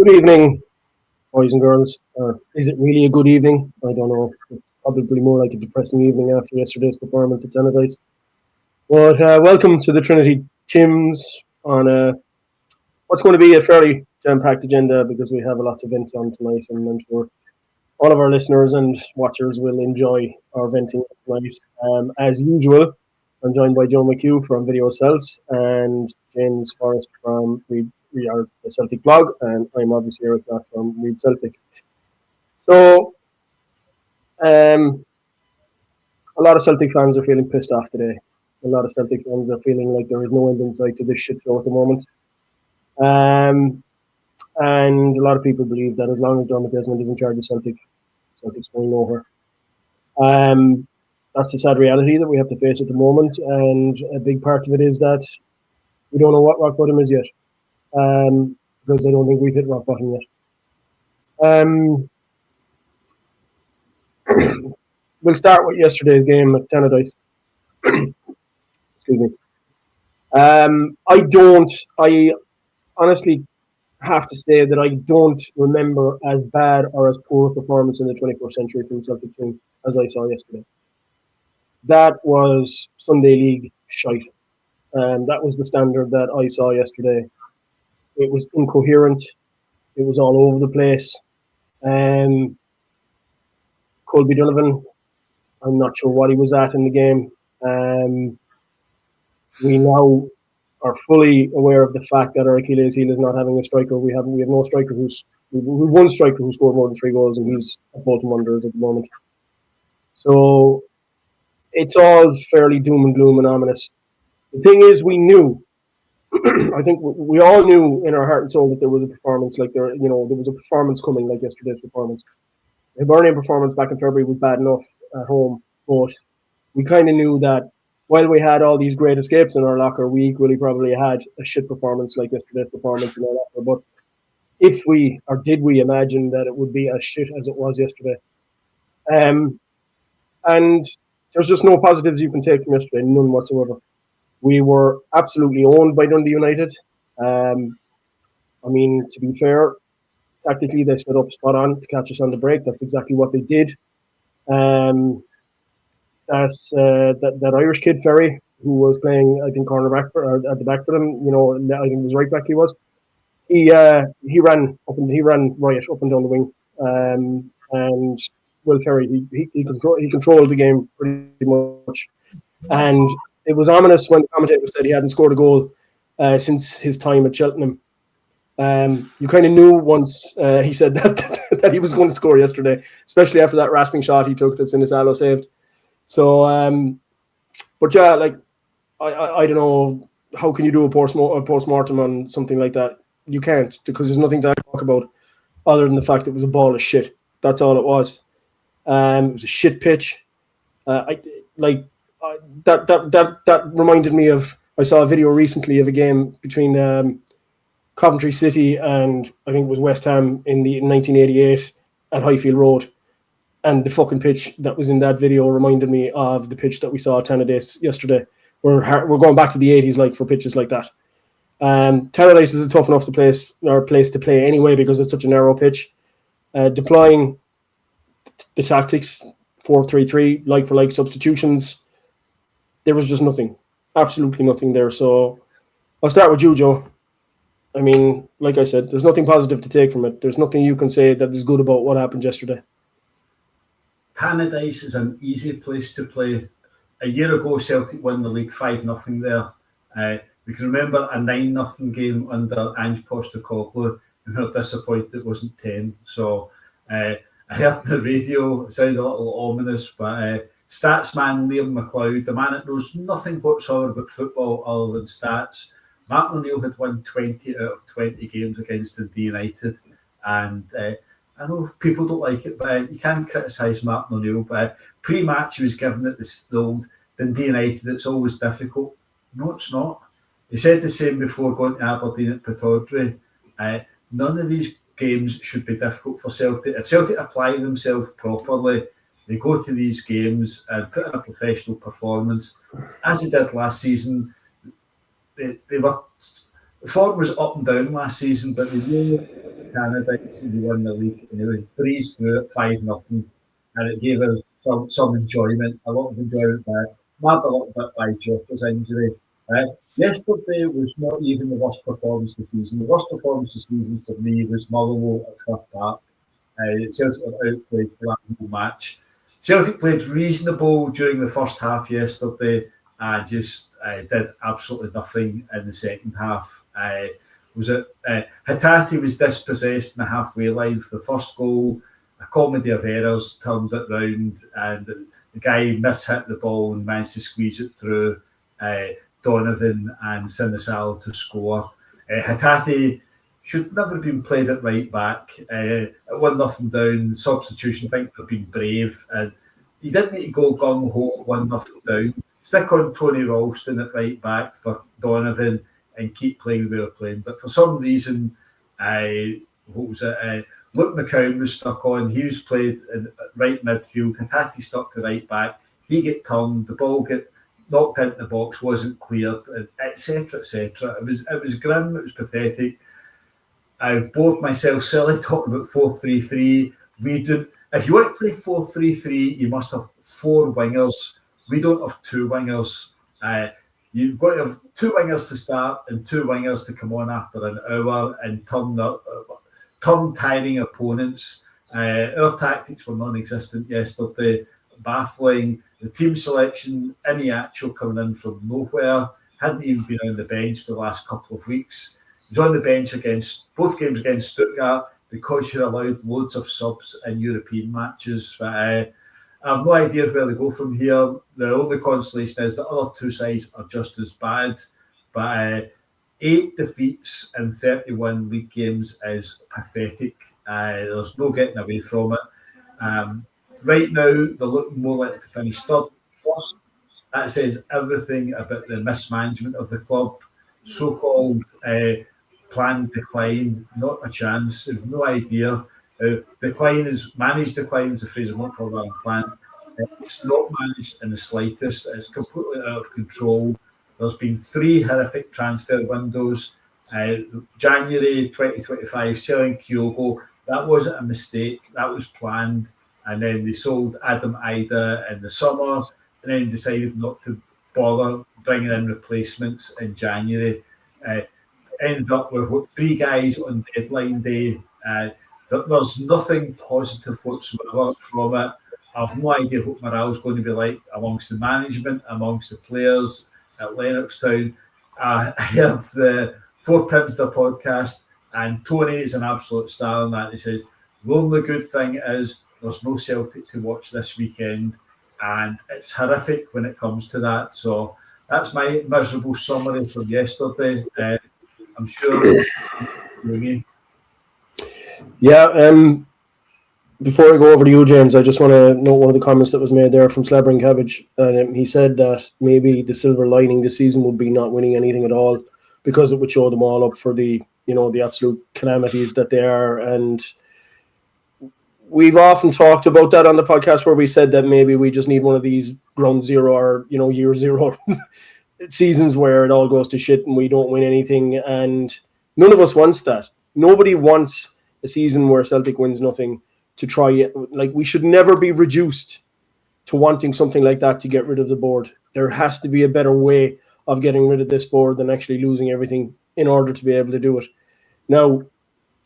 Good evening, boys and girls. Or is it really a good evening? I don't know. It's probably more like a depressing evening after yesterday's performance at Tannadice. But welcome to the Trinity Chims on what's going to be a fairly jam-packed agenda because we have a lot to vent on tonight, and I'm sure all of our listeners and watchers will enjoy our venting tonight. As usual, I'm joined by Joe McHugh from Video Cells and James Forrest from We Are the Celtic blog, and I'm obviously Eric Knott from Read Celtic. So, a lot of Celtic fans are feeling pissed off today. A lot of Celtic fans are feeling like there is no end in sight to this shit show at the moment. And a lot of people believe that as long as Dermot Desmond is in charge of Celtic, Celtic's going nowhere. That's the sad reality that we have to face at the moment, and a big part of it is that we don't know what rock bottom is yet, because I don't think we've hit rock bottom yet. We'll start with yesterday's game at Tannadice. Excuse me. I honestly have to say that I don't remember as bad or as poor a performance in the 21st century from the Celtic team as I saw yesterday. That was Sunday League shite. And that was the standard that I saw yesterday. It was incoherent. It was all over the place. Colby Donovan, I'm not sure what he was at in the game. We now are fully aware of the fact that our Achilles heel is not having a striker. We have no striker we've one striker who scored more than 3 goals, and he's at Bolton Wanderers at the moment. So it's all fairly doom and gloom and ominous. The thing is, we knew. I think we all knew in our heart and soul that there was a performance there was a performance coming like yesterday's performance. The Hibernian performance back in February was bad enough at home, but we kind of knew that while we had all these great escapes in our locker, we equally probably had a shit performance like yesterday's performance in our locker. But did we imagine that it would be as shit as it was yesterday? And there's just no positives you can take from yesterday, none whatsoever. We were absolutely owned by Dundee United. To be fair, tactically they set up spot on to catch us on the break. That's exactly what they did. That Irish kid Ferry, who was playing, I think, cornerback at the back for them. I think it was right back. He was. He ran riot up and down the wing. And Will Ferry, he controlled the game pretty much. And it was ominous when the commentator said he hadn't scored a goal since his time at Cheltenham. You kind of knew once he said that he was going to score yesterday, especially after that rasping shot he took that Sinisalo saved. So, but yeah, I don't know, how can you do a postmortem on something like that? You can't, because there's nothing to talk about other than the fact it was a ball of shit. That's all it was. It was a shit pitch. That reminded me of, I saw a video recently of a game between Coventry City and I think it was West Ham in 1988 at Highfield Road. And the fucking pitch that was in that video reminded me of the pitch that we saw at Tannadice yesterday. We're going back to the 80s for pitches like that. Tannadice is a tough enough place to play anyway because it's such a narrow pitch. Deploying the tactics, 4-3-3, like-for-like substitutions, there was just nothing. Absolutely nothing there. So I'll start with you, Joe. Like I said, there's nothing positive to take from it. There's nothing you can say that is good about what happened yesterday. Tannadice is an easy place to play. A year ago, Celtic won the league 5-0 there. We can remember a 9-0 game under Ange Postecoglou, and we were disappointed it wasn't 10. So I heard the radio, it sounded a little ominous, but statsman Liam McLeod, the man that knows nothing whatsoever about football other than stats, Martin O'Neill had won 20 out of 20 games against Dundee United, and I know people don't like it, but you can't criticise Martin O'Neill. But pre-match, he was given it the old Dundee United, it's always difficult. No, it's not. He said the same before going to Aberdeen at Pittodrie. None of these games should be difficult for Celtic. If Celtic apply themselves properly, they go to these games and put in a professional performance, as they did last season. The form was up and down last season, but they knew candidates and we won the league, and we breezed through it 5-0, and it gave us some enjoyment, a lot of enjoyment there. Marred a little bit by Jota's injury. Yesterday was not even the worst performance of the season. The worst performance of the season for me was Motherwell at Firth Park. Celtic were outplayed for that whole match. Celtic played reasonable during the first half yesterday and just did absolutely nothing in the second half. Hatate was dispossessed in the halfway line for the first goal. A comedy of errors turned it round, and the guy mishit the ball and managed to squeeze it through Donovan and Sinisal to score. Hatate should never have been played at right back. At 1-0 down, substitution, I think they've been brave. And he didn't need to go gung-ho at 1-0 down. Stick on Tony Ralston at right back for Donovan and keep playing the way they're playing. But for some reason, Luke McCown was stuck on. He was played in right midfield. Hatate stuck to right back. He get turned. The ball get knocked into the box, wasn't cleared, etc., etc. It was grim. It was pathetic. I bored myself silly talking about 4-3-3. If you want to play 4-3-3, you must have 4 wingers. We don't have 2 wingers. You've got to have 2 wingers to start and 2 wingers to come on after an hour and turn tiring opponents. Our tactics were non-existent yesterday, baffling. The team selection, Iniacho coming in from nowhere, hadn't even been on the bench for the last couple of weeks. He was on the bench against both games against Stuttgart because you're allowed loads of subs in European matches. But I have no idea where they go from here. The only consolation is the other 2 sides are just as bad. But 8 defeats in 31 league games is pathetic. There's no getting away from it. Right now, they're looking more likely to finish third. That says everything about the mismanagement of the club. So-called planned decline, not a chance. There's no idea. Managed decline is a phrase I want for that planned. It's not managed in the slightest. It's completely out of control. There's been 3 horrific transfer windows. January 2025, selling Kyogo. That wasn't a mistake. That was planned. And then they sold Adam Ida in the summer, and then decided not to bother bringing in replacements in January. Ended up with 3 guys on deadline day. There's nothing positive whatsoever from it. I have no idea what morale's going to be like amongst the management, amongst the players at Lennoxtown. I heard the 4 Timster podcast, and Tony is an absolute star in that. He says, the only good thing is there's no Celtic to watch this weekend, and it's horrific when it comes to that. So that's my miserable summary from yesterday. I'm sure. Yeah. Before I go over to you, James, I just want to note one of the comments that was made there from Slabbering Cabbage. And he said that maybe the silver lining this season would be not winning anything at all, because it would show them all up for the absolute calamities that they are. And we've often talked about that on the podcast, where we said that maybe we just need one of these ground zero or year zero seasons where it all goes to shit and we don't win anything. And none of us wants that. Nobody wants a season where Celtic wins nothing to try it. Like, we should never be reduced to wanting something like that to get rid of the board. There has to be a better way of getting rid of this board than actually losing everything in order to be able to do it. Now,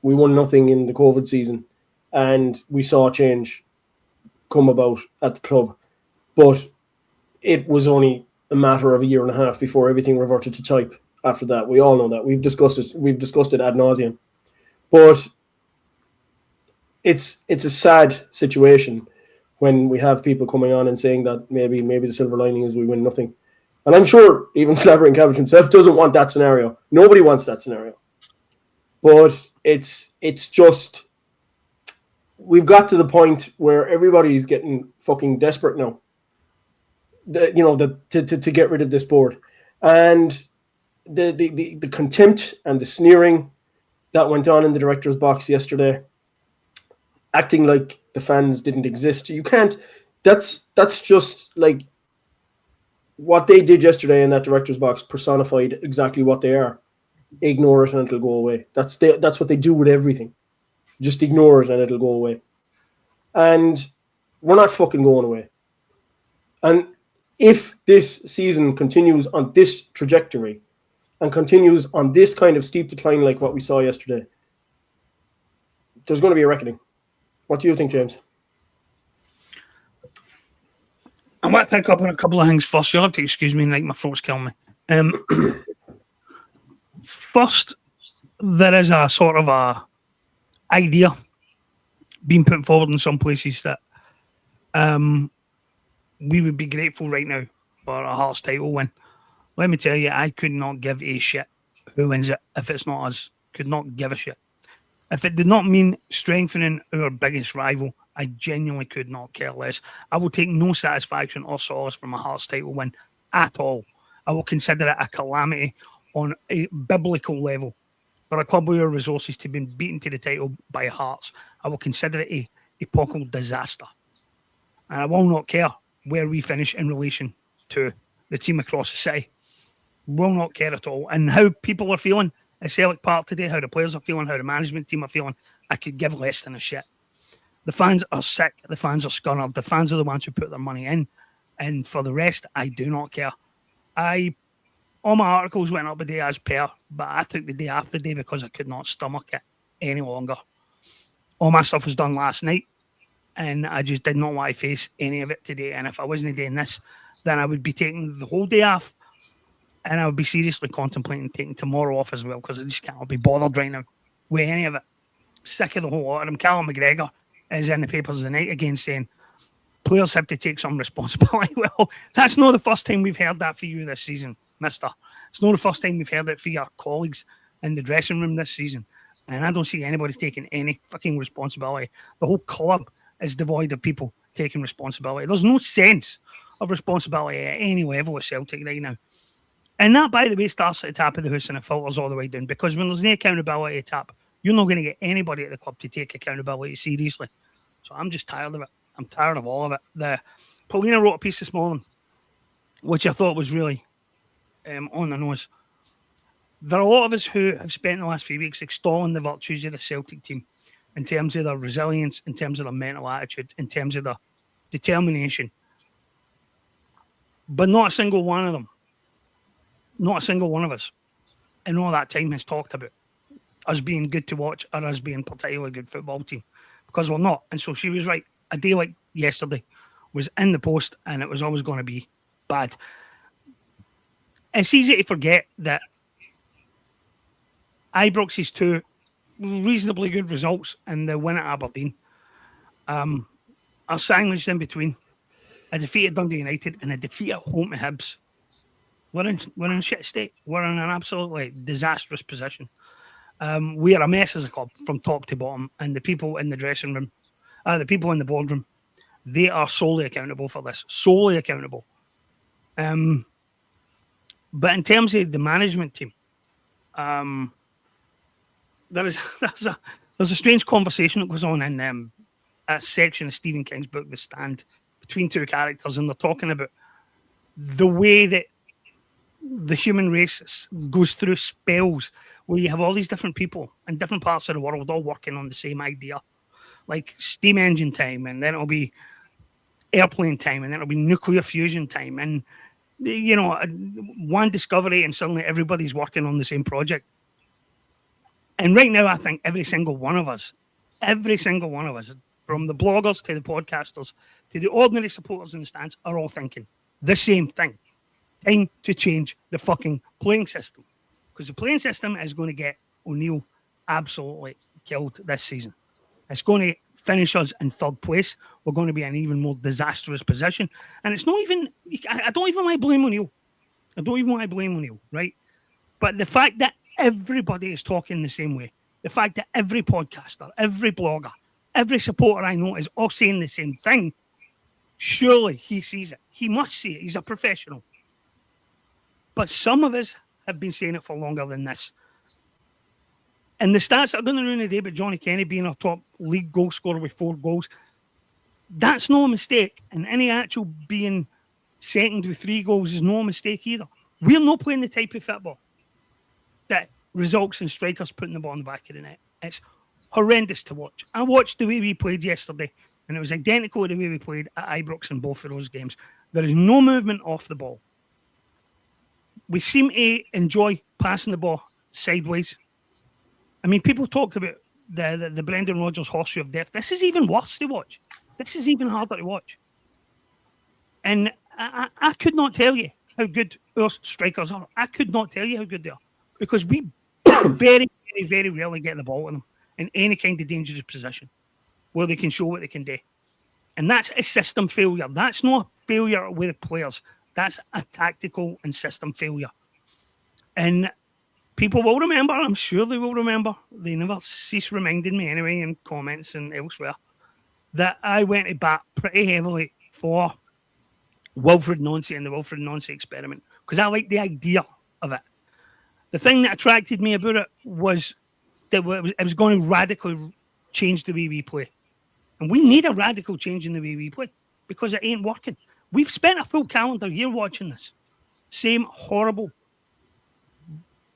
we won nothing in the COVID season, and we saw change come about at the club. But it was only a matter of a year and a half before everything reverted to type after that. We all know that. We've discussed it ad nauseum. But it's a sad situation when we have people coming on and saying that maybe the silver lining is we win nothing. And I'm sure even Slabbering Cabbage himself doesn't want that scenario. Nobody wants that scenario. But it's just, we've got to the point where everybody's getting fucking desperate now. To get rid of this board. And the contempt and the sneering that went on in the director's box yesterday, acting like the fans didn't exist. You can't. That's just like what they did yesterday in that director's box personified exactly what they are. Ignore it and it'll go away. That's what they do with everything. Just ignore it and it'll go away. And we're not fucking going away. And if this season continues on this trajectory and continues on this kind of steep decline like what we saw yesterday, there's going to be a reckoning. What do you think, James? I might pick up on a couple of things first. You'll have to excuse me, like my throat's killing me. First, there is a sort of a idea being put forward in some places that we would be grateful right now for a Hearts title win. Let me tell you, I could not give a shit who wins it if it's not us. Could not give a shit. If it did not mean strengthening our biggest rival, I genuinely could not care less. I will take no satisfaction or solace from a Hearts title win at all. I will consider it a calamity on a biblical level. For a club with our resources to be beaten to the title by Hearts, I will consider it a epochal disaster. And I will not care where we finish in relation to the team across the city. Will not care at all. And how people are feeling at Celtic Park today, how the players are feeling, how the management team are feeling, I could give less than a shit. The fans are sick. The fans are scunnered. The fans are the ones who put their money in. And for the rest, I do not care. All my articles went up a day as per, but I took the day after the day because I could not stomach it any longer. All my stuff was done last night, and I just did not want to face any of it today. And if I wasn't doing this, then I would be taking the whole day off, and I would be seriously contemplating taking tomorrow off as well because I just can't be bothered right now with any of it. Sick of the whole lot of them. Callum McGregor is in the papers tonight again saying players have to take some responsibility. Well, that's not the first time we've heard that for you this season, mister. It's not the first time we've heard it for your colleagues in the dressing room this season. And I don't see anybody taking any fucking responsibility. The whole club is devoid of people taking responsibility. There's no sense of responsibility at any level of Celtic right now. And that, by the way, starts at the top of the house and it filters all the way down. Because when there's no accountability at the top, you're not going to get anybody at the club to take accountability seriously. So I'm just tired of it. I'm tired of all of it. Paulina wrote a piece this morning, which I thought was really on the nose. There are a lot of us who have spent the last few weeks extolling the virtues of the Celtic team in terms of their resilience, in terms of their mental attitude, in terms of their determination. But not a single one of them, not a single one of us in all that time has talked about us being good to watch or us being particularly good football team, because we're not. And so she was right. A day like yesterday was in the post and it was always going to be bad. It's easy to forget that Ibrox's two reasonably good results and the win at Aberdeen are sandwiched in between a defeat at Dundee United and a defeat at home to Hibs. We're in a shit state. We're in an absolutely disastrous position. We are a mess as a club from top to bottom, and the people in the dressing room, the people in the boardroom, they are solely accountable for this. Solely accountable. But in terms of the management team, there's a strange conversation that goes on in a section of Stephen King's book, The Stand, between two characters, and they're talking about the way that the human race goes through spells where you have all these different people in different parts of the world all working on the same idea, like steam engine time, and then it'll be airplane time, and then it'll be nuclear fusion time, and you know, one discovery, and suddenly everybody's working on the same project. And right now, I think every single one of us, from the bloggers to the podcasters to the ordinary supporters in the stands, are all thinking the same thing. Time to change the fucking playing system. Because the playing system is going to get O'Neill absolutely killed this season. It's going to finish us in third place. We're going to be in an even more disastrous position. And it's not even, I don't even want to blame O'Neill. Right? But the fact that everybody is talking the same way, the fact that every podcaster, every blogger, every supporter I know is all saying the same thing, surely he sees it. He must see it. He's a professional. But some of us have been saying it for longer than this. And the stats are going to ruin the day, but Johnny Kenny being our top league goal scorer with 4 goals, that's no mistake. And any actual being second with 3 goals is no mistake either. We're not playing the type of football that results in strikers putting the ball in the back of the net. It's horrendous to watch. I watched the way we played yesterday, and it was identical to the way we played at Ibrox in both of those games. There is no movement off the ball. We seem to enjoy passing the ball sideways. I mean, people talked about the Brendan Rodgers horseshoe of death. This is even worse to watch. This is even harder to watch. And I could not tell you how good our strikers are. I could not tell you how good they are, because we very, very, very rarely get the ball in them in any kind of dangerous position where they can show what they can do. And that's a system failure. That's not a failure with the players. That's a tactical and system failure. And people will remember, I'm sure they will remember, they never cease reminding me anyway in comments and elsewhere, that I went to bat pretty heavily for Wilfred Nancy and the Wilfred Nancy experiment, because I like the idea of it. The thing that attracted me about it was that it was going to radically change the way we play. And we need a radical change in the way we play, because it ain't working. We've spent a full calendar year watching this. Same horrible,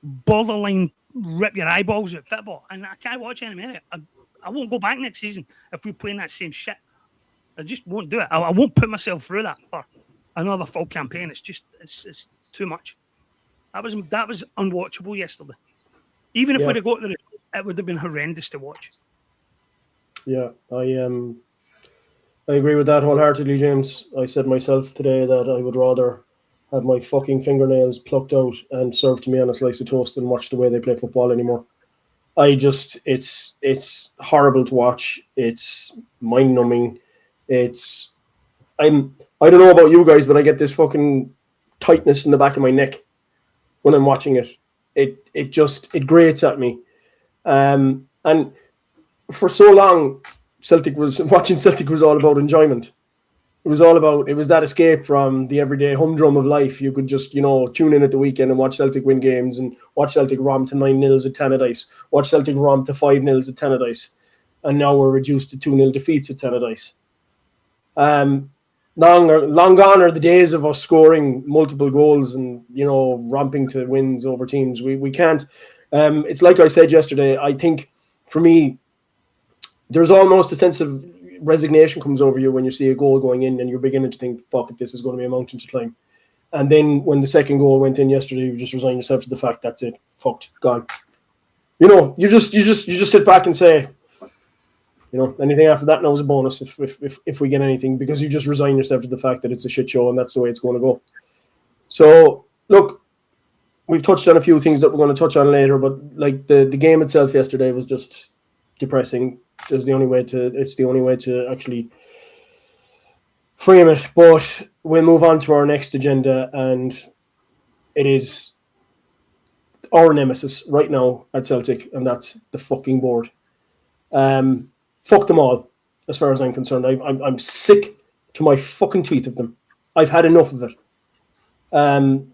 borderline rip your eyeballs at football. And I can't watch any minute. I won't go back next season if we're playing that same shit. I just won't do it. I won't put myself through that for another full campaign. It's too much. That was unwatchable yesterday. Even if we'd have got the result, it would have been horrendous to watch. Yeah, I agree with that wholeheartedly, James. I said myself today that I would rather have my fucking fingernails plucked out and served to me on a slice of toast than watch the way they play football anymore. It's horrible to watch. It's mind-numbing. I don't know about you guys, but I get this fucking tightness in the back of my neck when I'm watching it. It grates at me. And for so long, watching Celtic was all about enjoyment. It was that escape from the everyday humdrum of life. You could just, tune in at the weekend and watch Celtic win games and watch Celtic romp to 9-0 at Tannadice, watch Celtic romp to 5-0 at Tannadice. And now we're reduced to 2-0 defeats at Tannadice. Long gone are the days of us scoring multiple goals and, romping to wins over teams. We can't. It's like I said yesterday, I think for me, there's almost a sense of resignation comes over you when you see a goal going in and you're beginning to think, fuck it, this is going to be a mountain to climb. And then when the second goal went in yesterday, you just resign yourself to the fact that's it, fucked, gone. You just sit back and say, anything after that now is a bonus if we get anything, because you just resign yourself to the fact that it's a shit show and that's the way it's going to go. So look, we've touched on a few things that we're going to touch on later, but like the game itself yesterday was just depressing. It's the only way to actually frame it. But we'll move on to our next agenda, and it is our nemesis right now at Celtic, and that's the fucking board. Fuck them all, as far as I'm concerned. I'm sick to my fucking teeth of them. I've had enough of it.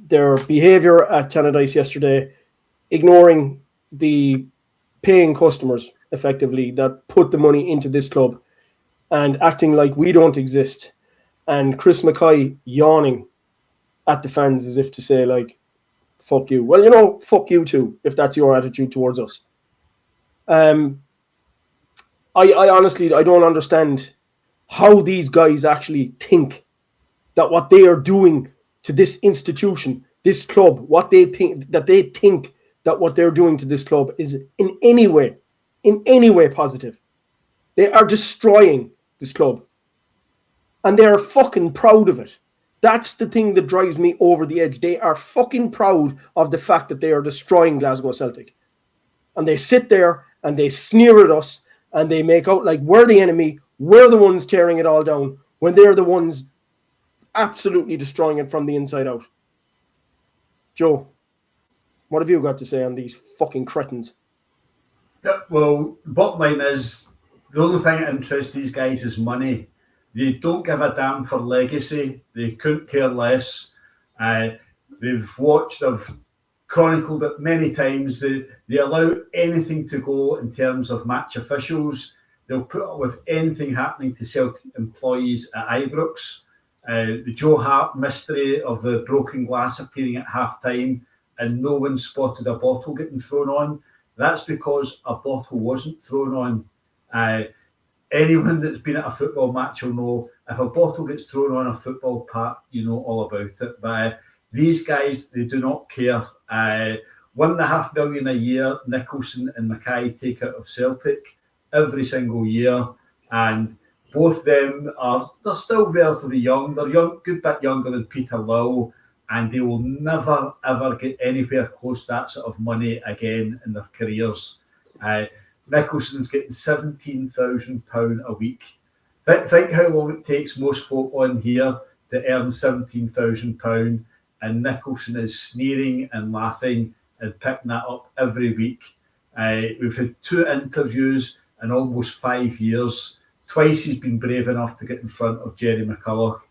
Their behaviour at Tannadice yesterday, ignoring the paying customers, effectively, that put the money into this club, and acting like we don't exist, and Chris Mackay yawning at the fans as if to say, like, fuck you. Well, fuck you too, if that's your attitude towards us. I honestly, I don't understand how these guys actually think that what they are doing to this institution, this club, what they think that what they're doing to this club is in any way positive. They are destroying this club. And they are fucking proud of it. That's the thing that drives me over the edge. They are fucking proud of the fact that they are destroying Glasgow Celtic. And they sit there and they sneer at us and they make out like we're the enemy, we're the ones tearing it all down, when they're the ones absolutely destroying it from the inside out. Joe, what have you got to say on these fucking cretins? Yeah, well, bottom line is, the only thing that interests these guys is money. They don't give a damn for legacy. They couldn't care less. They've chronicled it many times. They allow anything to go in terms of match officials. They'll put up with anything happening to Celtic employees at Ibrox. The Joe Hart mystery of the broken glass appearing at half-time and no one spotted a bottle getting thrown on. That's because a bottle wasn't thrown on. Anyone that's been at a football match will know if a bottle gets thrown on a football park, you know all about it. But these guys, they do not care. $1.5 million a year, Nicholson and Mackay take out of Celtic every single year, and both them they're still relatively young. They're young, good bit younger than Peter Lowe, and they will never ever get anywhere close to that sort of money again in their careers. Nicholson's getting £17,000 a week. Think how long it takes most folk on here to earn £17,000, and Nicholson is sneering and laughing and picking that up every week. We've had 2 interviews in almost 5 years. Twice he's been brave enough to get in front of Jerry McCulloch,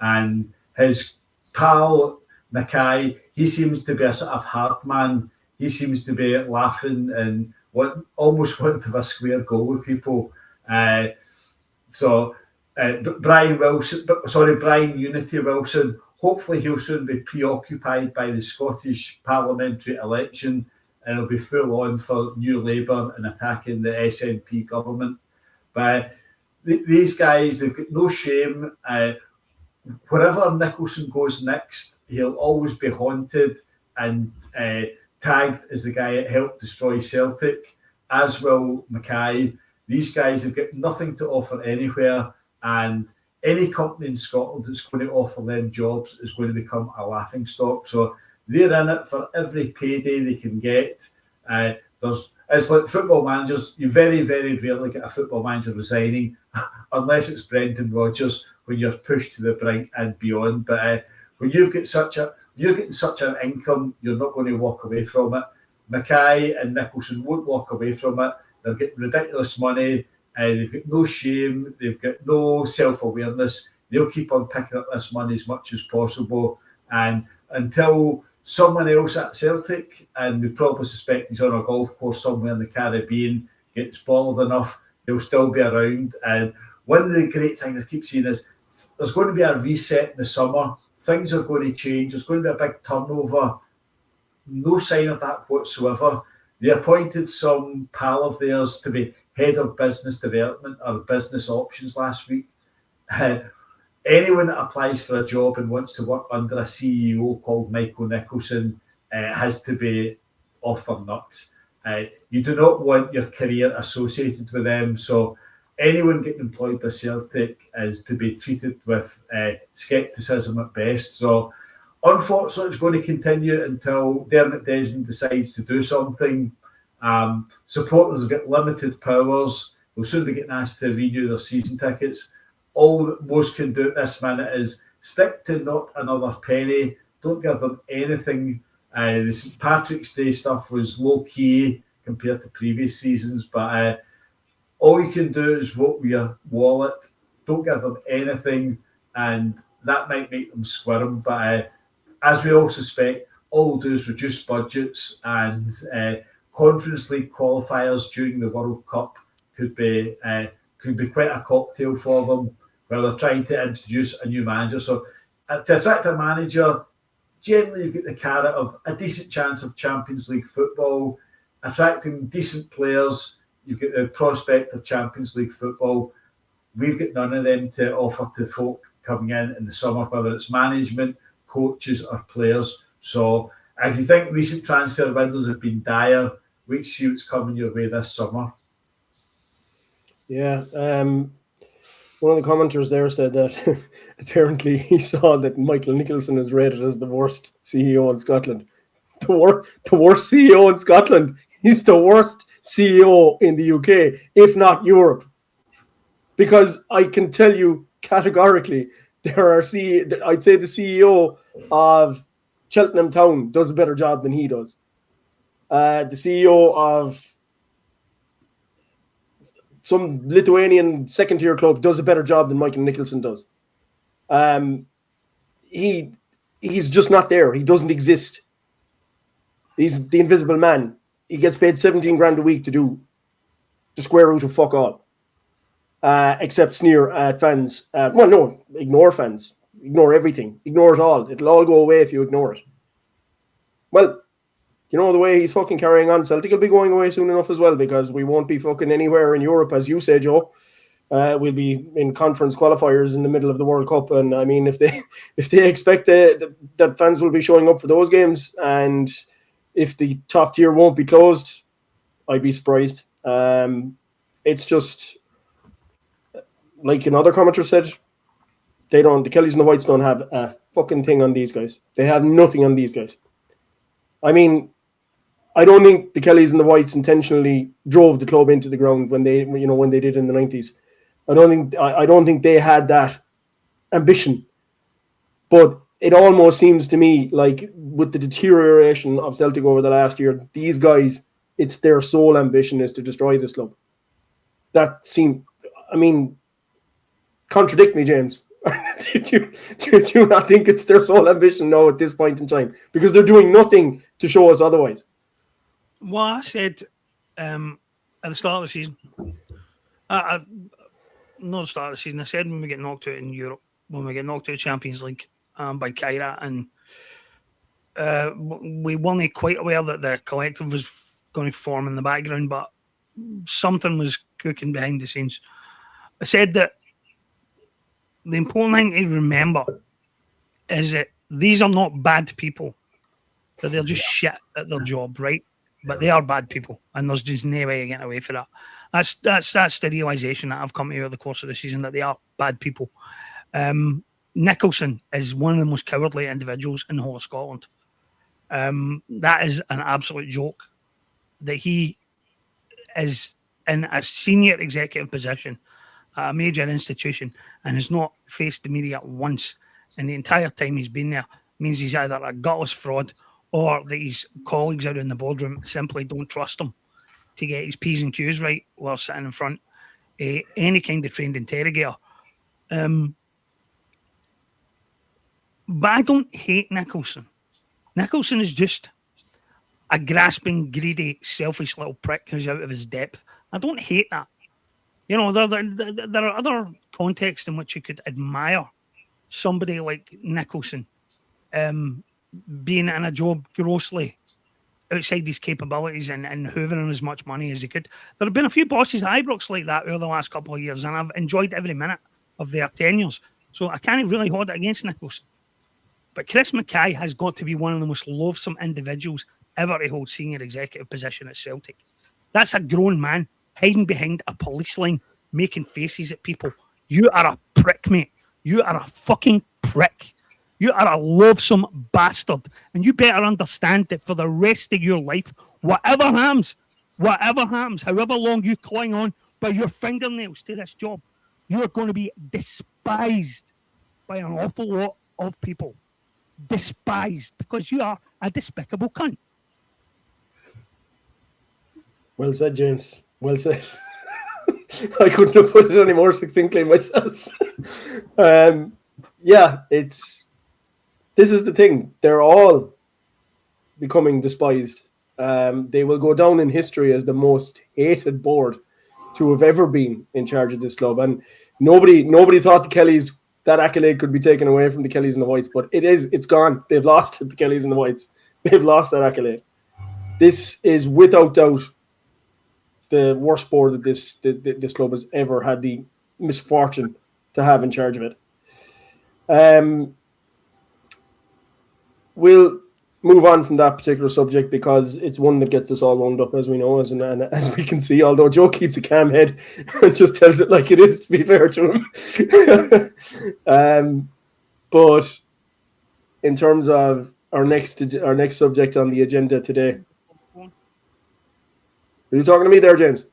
and his pal Mackay, he seems to be a sort of hard man. He seems to be laughing and almost want to have a square goal with people. Brian Unity Wilson, hopefully he'll soon be preoccupied by the Scottish parliamentary election, and it'll be full on for New Labour and attacking the SNP government. But these guys, they've got no shame. Wherever Nicholson goes next, he'll always be haunted and tagged as the guy that helped destroy Celtic, as will Mackay. These guys have got nothing to offer anywhere, and any company in Scotland that's going to offer them jobs is going to become a laughingstock. So they're in it for every payday they can get. It's like football managers. You very, very rarely get a football manager resigning, unless it's Brendan Rodgers, when you're pushed to the brink and beyond. But when you're getting such an income, you're not going to walk away from it. Mackay and Nicholson won't walk away from it. They're getting ridiculous money. They've got no shame. They've got no self-awareness. They'll keep on picking up this money as much as possible. And until someone else at Celtic, and we probably suspect he's on a golf course somewhere in the Caribbean, gets bothered enough, they'll still be around. And one of the great things I keep seeing is there's going to be a reset in the summer. Things are going to change. There's going to be a big turnover. No sign of that whatsoever. They appointed some pal of theirs to be head of business development or business options last week. Anyone that applies for a job and wants to work under a CEO called Michael Nicholson has to be off their nuts. You do not want your career associated with them. So anyone getting employed by Celtic is to be treated with scepticism at best. So unfortunately, it's going to continue until Dermot Desmond decides to do something. Supporters have got limited powers. They'll soon be getting asked to renew their season tickets. All that most can do at this minute is stick to not another penny. Don't give them anything. The St. Patrick's Day stuff was low-key compared to previous seasons, but all you can do is vote with your wallet. Don't give them anything, and that might make them squirm. But as we all suspect, all they'll do is reduce budgets, and Conference League qualifiers during the World Cup could be quite a cocktail for them, while they're trying to introduce a new manager. So to attract a manager, generally you've got the carrot of a decent chance of Champions League football, attracting decent players. You've got the prospect of Champions League football. We've got none of them to offer to folk coming in the summer, whether it's management, coaches or players. So if you think recent transfer windows have been dire, wait to see what's coming your way this summer. Yeah. One of the commenters there said that apparently he saw that Michael Nicholson is rated as the worst CEO in Scotland. The worst CEO in Scotland. He's the worst CEO in the UK, if not Europe. Because I can tell you categorically, I'd say the CEO of Cheltenham Town does a better job than he does. The CEO of some Lithuanian second-tier club does a better job than Michael Nicholson does. He's just not there. He doesn't exist. He's the invisible man. He gets paid 17 grand a week to do the square root of fuck all. Except sneer at fans. Ignore fans. Ignore everything. Ignore it all. It'll all go away if you ignore it. Well, you know, the way he's fucking carrying on, Celtic will be going away soon enough as well, because we won't be fucking anywhere in Europe, as you say, Joe. We'll be in conference qualifiers in the middle of the World Cup, and I mean, if they expect that fans will be showing up for those games, and if the top tier won't be closed, I'd be surprised. It's just like another commenter said, the Kellys and the Whites don't have a fucking thing on these guys. They have nothing on these guys. I mean, I don't think the Kellys and the Whites intentionally drove the club into the ground when they did in the 90s. I don't think they had that ambition. But it almost seems to me like with the deterioration of Celtic over the last year, these guys, it's their sole ambition is to destroy this club. That seemed, I mean, contradict me, James. do you not think it's their sole ambition now at this point in time? Because they're doing nothing to show us otherwise. Well, I said at the start of the season, not the start of the season, I said when we get knocked out in Europe, when we get knocked out of Champions League by Kyra, and we weren't quite aware that the collective was going to form in the background, but something was cooking behind the scenes. I said that the important thing to remember is that these are not bad people, that they're just shit at their job, right? But they are bad people, and there's just no way of getting away for that. That's the realization that I've come to over the course of the season, that they are bad people. Nicholson is one of the most cowardly individuals in the whole of Scotland. That is an absolute joke that he is in a senior executive position at a major institution and has not faced the media once in the entire time he's been there. Means he's either a gutless fraud or that his colleagues out in the boardroom simply don't trust him to get his P's and Q's right while sitting in front of any kind of trained interrogator. But I don't hate Nicholson. Nicholson is just a grasping, greedy, selfish little prick who's out of his depth. I don't hate that. You know, there are other contexts in which you could admire somebody like Nicholson being in a job grossly outside his capabilities and hoovering as much money as he could. There have been a few bosses at Ibrox like that over the last couple of years, and I've enjoyed every minute of their tenures. So I can't really hold it against Nicholson. But Chris Mackay has got to be one of the most loathsome individuals ever to hold senior executive position at Celtic. That's a grown man hiding behind a police line, making faces at people. You are a prick, mate. You are a fucking prick. You are a loathsome bastard. And you better understand that for the rest of your life, whatever happens, however long you cling on by your fingernails to this job, you are going to be despised by an awful lot of people. Despised, because you are a despicable cunt. Well said, James. Well said. I couldn't have put it any more succinctly myself. This is the thing. They're all becoming despised. They will go down in history as the most hated board to have ever been in charge of this club. And nobody thought the Kellys, that accolade could be taken away from the Kellys and the Whites, but it's gone. They've lost it, the Kellys and the Whites. They've lost that accolade. This is without doubt the worst board that this club has ever had the misfortune to have in charge of it. We'll move on from that particular subject because it's one that gets us all wound up, as we know, as we can see, although Joe keeps a calm head and just tells it like it is, to be fair to him. But in terms of our next subject on the agenda today, are you talking to me there, James?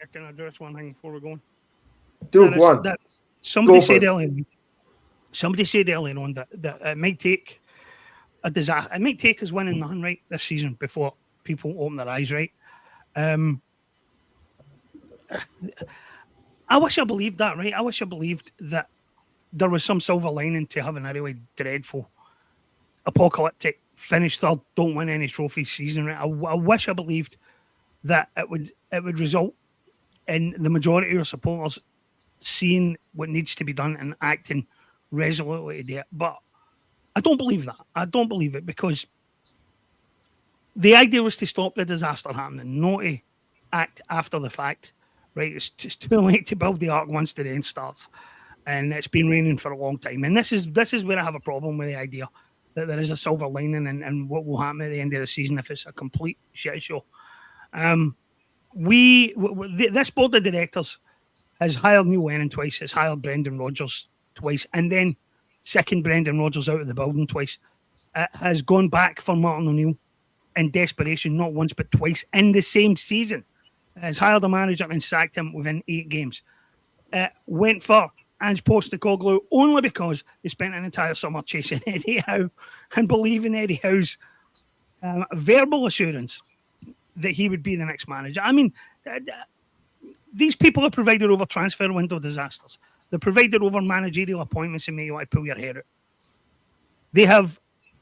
I can address one thing before we're going. Do go on. Somebody said earlier on that it might take a disaster. It might take us winning nothing right this season before people open their eyes, right? I wish I believed that, right? I wish I believed that there was some silver lining to having a really dreadful, apocalyptic finish third, don't win any trophies season, right? I wish I believed that it would result in the majority of your supporters seeing what needs to be done and acting resolutely to do it. But I don't believe that. I don't believe it because the idea was to stop the disaster happening, not to act after the fact. Right? It's just too late to build the ark once the rain starts, and it's been raining for a long time. And this is where I have a problem with the idea that there is a silver lining and what will happen at the end of the season if it's a complete shit show. This board of directors has hired Neil Lennon twice, has hired Brendan Rodgers twice, and then second Brendan Rodgers out of the building twice. Has gone back for Martin O'Neill in desperation, not once but twice in the same season. Has hired a manager and sacked him within 8 games. Went for Ange Postecoglou only because they spent an entire summer chasing Eddie Howe and believing Eddie Howe's verbal assurance that he would be the next manager. I mean, these people have provided over transfer window disasters. They've provided over managerial appointments and make you want to pull your hair out. They have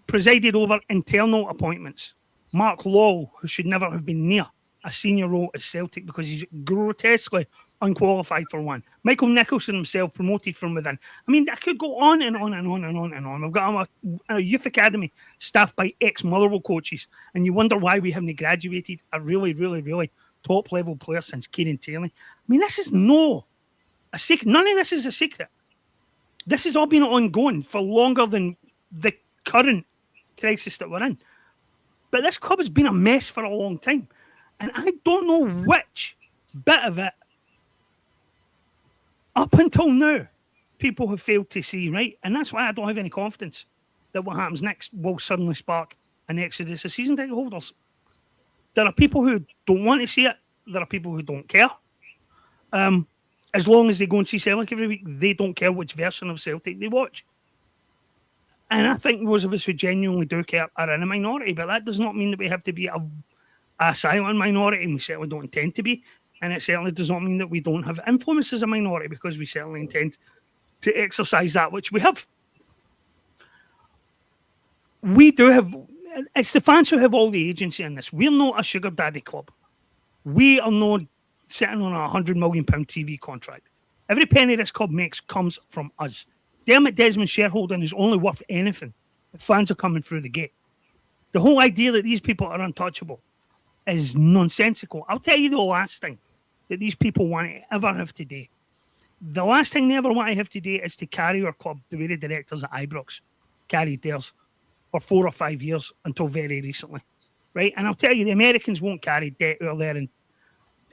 presided over internal appointments. Mark Lowell, who should never have been near a senior role at Celtic because he's grotesquely unqualified for one. Michael Nicholson himself promoted from within. I mean, I could go on and on and on and on and on. We've got a youth academy staffed by ex-Motherwell coaches, and you wonder why we haven't graduated a really, really, really top-level player since Kieran Tierney. I mean, this is a secret. None of this is a secret. This has all been ongoing for longer than the current crisis that we're in. But this club has been a mess for a long time. And I don't know which bit of it, up until now, people have failed to see, right? And that's why I don't have any confidence that what happens next will suddenly spark an exodus of season ticket holders. There are people who don't want to see it. There are people who don't care. As long as they go and see Celtic every week, they don't care which version of Celtic they watch. And I think those of us who genuinely do care are in a minority, but that does not mean that we have to be a silent minority, and we certainly don't intend to be. And it certainly does not mean that we don't have influence as a minority, because we certainly intend to exercise that, which we have. We do have... It's the fans who have all the agency in this. We're not a sugar daddy club. We are not sitting on a £100 million TV contract. Every penny this club makes comes from us. Dermot Desmond's shareholding is only worth anything if fans are coming through the gate. The whole idea that these people are untouchable is nonsensical. I'll tell you the last thing that these people want to ever have to do. The last thing they ever want to have to do is to carry our club the way the directors at Ibrox carried theirs for 4 or 5 years until very recently, right? And I'll tell you, the Americans won't carry debt out there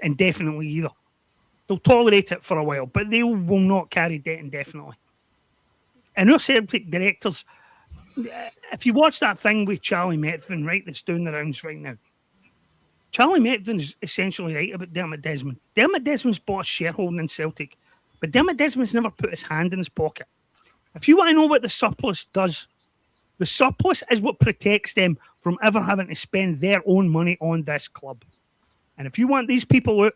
indefinitely either. They'll tolerate it for a while, but they will not carry debt indefinitely. And our Celtic directors, if you watch that thing with Charlie Methven, right, that's doing the rounds right now, Charlie Methven's essentially right about Dermot Desmond. Dermot Desmond's bought a shareholding in Celtic, but Dermot Desmond's never put his hand in his pocket. If you want to know what the surplus does, the surplus is what protects them from ever having to spend their own money on this club. And if you want these people out,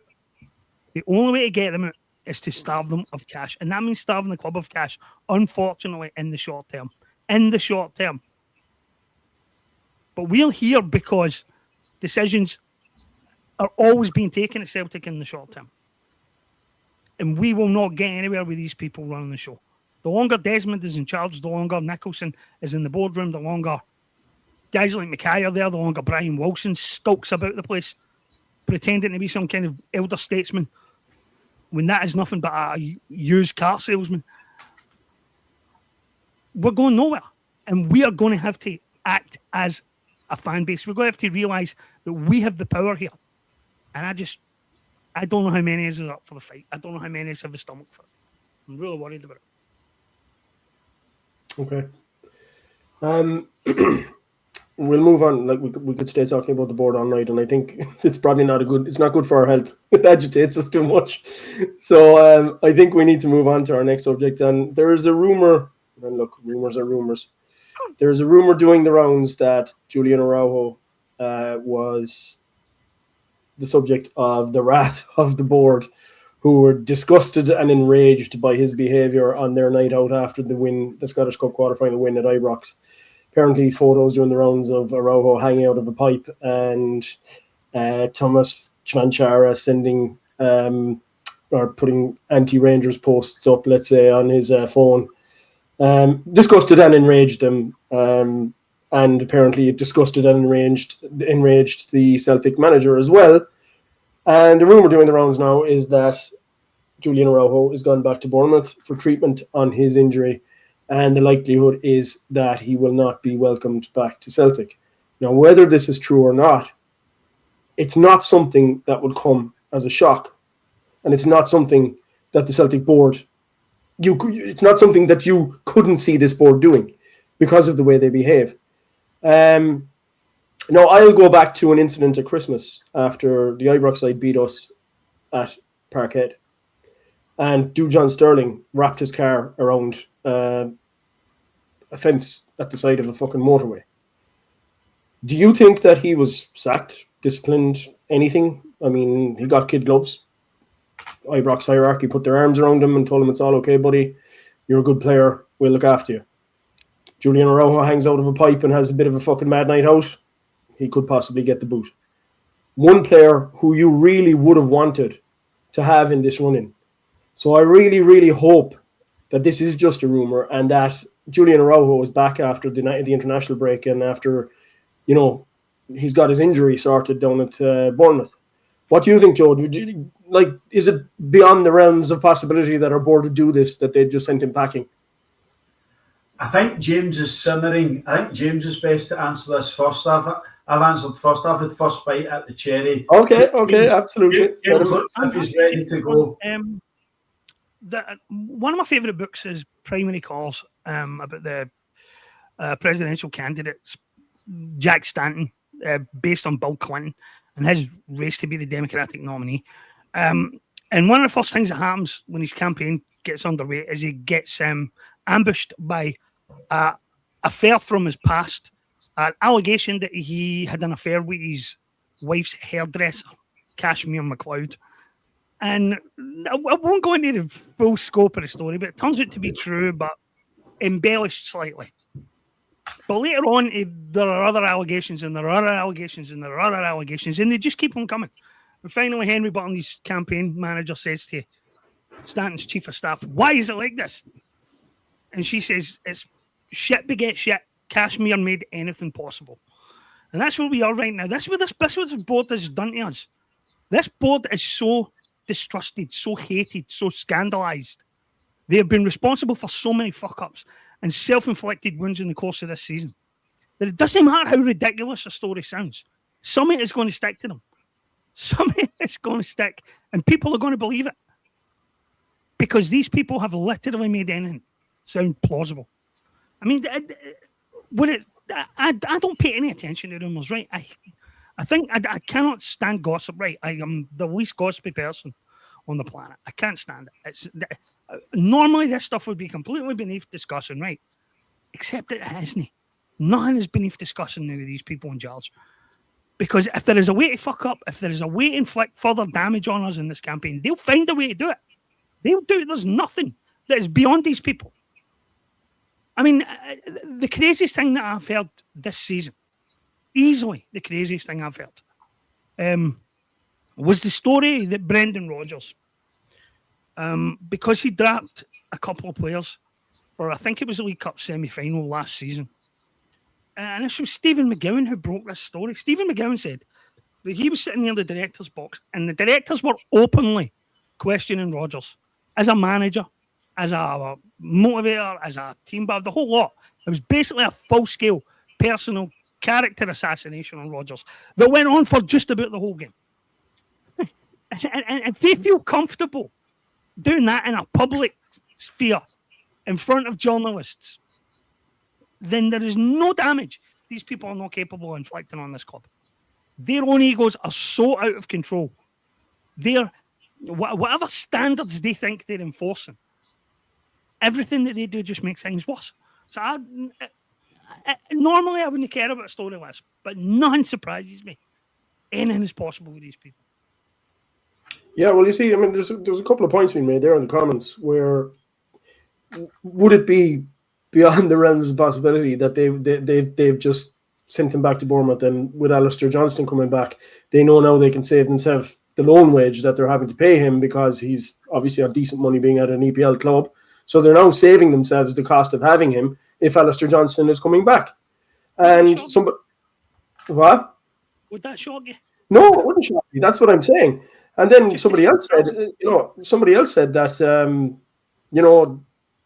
the only way to get them out is to starve them of cash. And that means starving the club of cash, unfortunately, in the short term. In the short term. But we're here because decisions are always being taken at Celtic in the short term. And we will not get anywhere with these people running the show. The longer Desmond is in charge, the longer Nicholson is in the boardroom, the longer guys like Mackay are there, the longer Brian Wilson skulks about the place, pretending to be some kind of elder statesman, when that is nothing but a used car salesman. We're going nowhere. And we are going to have to act as a fan base. We're going to have to realise that we have the power here. And I don't know how many of us are up for the fight. I don't know how many of us have the stomach for it. I'm really worried about it. Okay. We'll move on. Like we could stay talking about the board all night, and I think it's probably it's not good for our health. It agitates us too much. So I think we need to move on to our next subject. And there is a rumor, and look, rumors are rumors. There's a rumor doing the rounds that Julian Araujo was the subject of the wrath of the board, who were disgusted and enraged by his behaviour on their night out after the Scottish Cup quarter-final win at Ibrox. Apparently, photos doing the rounds of Araujo hanging out of a pipe and Thomas Chanchara sending or putting anti-Rangers posts up, let's say, on his phone. Disgusted and enraged him. and apparently it disgusted and enraged the Celtic manager as well. And the rumour doing the rounds now is that Julian Araujo is gone back to Bournemouth for treatment on his injury, and the likelihood is that he will not be welcomed back to Celtic. Now, whether this is true or not, it's not something that would come as a shock, and it's not something that the Celtic board, it's not something that you couldn't see this board doing because of the way they behave. Now, I'll go back to an incident at Christmas after the Ibrox side beat us at Parkhead. And John Sterling wrapped his car around a fence at the side of a fucking motorway. Do you think that he was sacked, disciplined, anything? I mean, he got kid gloves. Ibrox hierarchy put their arms around him and told him, it's all okay, buddy. You're a good player. We'll look after you. Julian Araujo hangs out of a pipe and has a bit of a fucking mad night out. He could possibly get the boot. One player who you really would have wanted to have in this run-in. So I really, really hope that this is just a rumour and that Julian Araujo is back after the international break and after, he's got his injury sorted down at Bournemouth. What do you think, Joe? Is it beyond the realms of possibility that our board would do this, that they just sent him packing? I think James is simmering. I think James is best to answer this first. I've answered first. I've had first bite at the cherry. Okay, absolutely. James looks if he's ready to go. One of my favourite books is Primary Calls, about the presidential candidates, Jack Stanton, based on Bill Clinton and his race to be the Democratic nominee. And one of the first things that happens when his campaign gets underway is he gets ambushed by a affair from his past, an allegation that he had an affair with his wife's hairdresser, Kashmir McLeod. And I won't go into the full scope of the story, but it turns out to be true, but embellished slightly. But later on, there are other allegations, and there are other allegations, and there are other allegations, and they just keep on coming. And finally, Henry Button, his campaign manager, says to Stanton's chief of staff, "Why is it like this?" And she says, "It's shit begets shit. Kashmir made anything possible." And that's where we are right now. That's what this board has done to us. This board is so distrusted, so hated, so scandalised. They have been responsible for so many fuck-ups and self-inflicted wounds in the course of this season that it doesn't matter how ridiculous a story sounds. Something is going to stick to them. Something is going to stick, and people are going to believe it. Because these people have literally made anything sound plausible. I mean, I don't pay any attention to rumours, right? I think I cannot stand gossip, right? I am the least gossipy person on the planet. I can't stand it. Normally this stuff would be completely beneath discussion, right? Except it isn't. Nothing is beneath discussion now with these people in charge. Because if there is a way to fuck up, if there is a way to inflict further damage on us in this campaign, they'll find a way to do it. They'll do it. There's nothing that is beyond these people. I mean, the craziest thing that I've heard this season, easily the craziest thing I've heard, was the story that Brendan Rodgers, because he dropped a couple of players, or I think it was the League Cup semi-final last season. And this was Stephen McGowan who broke this story. Stephen McGowan said that he was sitting near the director's box and the directors were openly questioning Rodgers as a manager, as a motivator, as a team builder, the whole lot. It was basically a full-scale personal character assassination on Rodgers that went on for just about the whole game. And if they feel comfortable doing that in a public sphere in front of journalists, then there is no damage these people are not capable of inflicting on this club. Their own egos are so out of control. Whatever standards they think they're enforcing, everything that they do just makes things worse. So normally I wouldn't care about a story like this, but nothing surprises me. Anything is possible with these people. Yeah, well, you see, I mean, there's a couple of points being made there in the comments where would it be beyond the realms of possibility that they've just sent him back to Bournemouth, and with Alistair Johnston coming back, they know now they can save themselves the loan wage that they're having to pay him because he's obviously on decent money being at an EPL club. So they're now saving themselves the cost of having him if Alistair Johnston is coming back. And somebody, what? Would that shock you? No, it wouldn't shock me. That's what I'm saying. And then somebody else said that,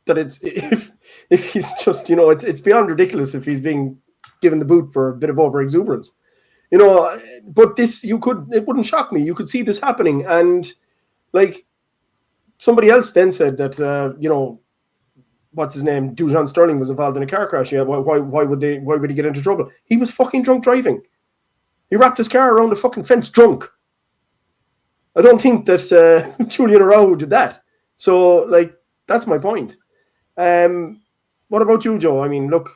that it's if he's just, it's beyond ridiculous if he's being given the boot for a bit of over exuberance, But it wouldn't shock me. You could see this happening, and like somebody else then said that, what's his name, Dujon Sterling was involved in a car crash. Yeah, why would he get into trouble? He was fucking drunk driving. He wrapped his car around the fucking fence drunk. I don't think that Julian Araujo did that. So, that's my point. What about you, Joe? I mean, look,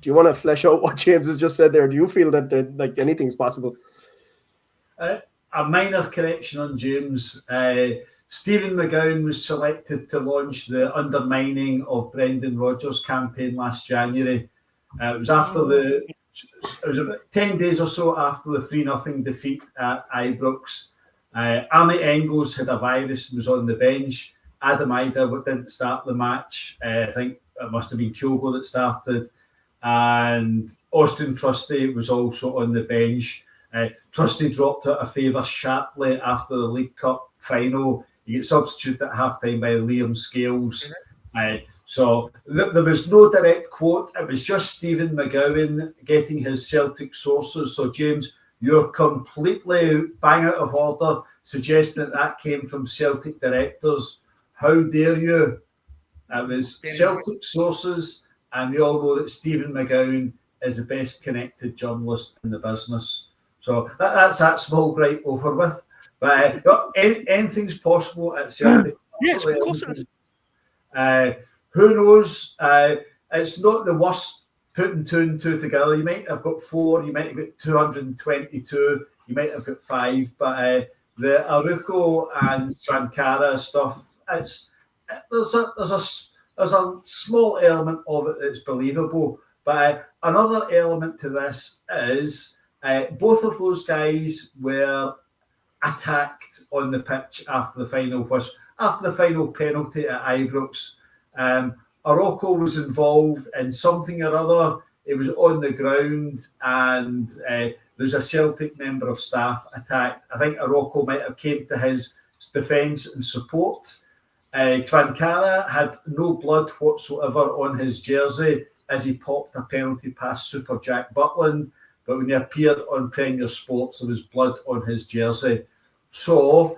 do you want to flesh out what James has just said there? Do you feel that anything's possible? A minor correction on James. Stephen McGowan was selected to launch the undermining of Brendan Rodgers campaign last January. It was about 10 days or so after the 3-0 defeat at Ibrox. Arnie Engels had a virus and was on the bench. Adam Ida didn't start the match. I think it must have been Kyogo that started. And Austin Trusty was also on the bench. Trusty dropped out of favour sharply after the League Cup final. He gets substituted at half-time by Liam Scales. So there was no direct quote. It was just Stephen McGowan getting his Celtic sources. So, James, you're completely bang out of order suggesting that came from Celtic directors. How dare you? It was Celtic sources, and we all know that Stephen McGowan is the best connected journalist in the business. So that's that small gripe over with. But anything's possible at Celtic. Yes, of course it is. Who knows? It's not the worst putting 2 and 2 together. You might have got 4, you might have got 222, you might have got 5. But the Aruko and Sankara stuff, there's a small element of it that's believable. But another element to this is both of those guys were attacked on the pitch after the final penalty at Ibrox. Araujo was involved in something or other. It was on the ground, and there's a Celtic member of staff attacked. I think Araujo might have came to his defence and support. Twankara had no blood whatsoever on his jersey as he popped a penalty past Super Jack Butland, but when he appeared on Premier Sports, there was blood on his jersey. So,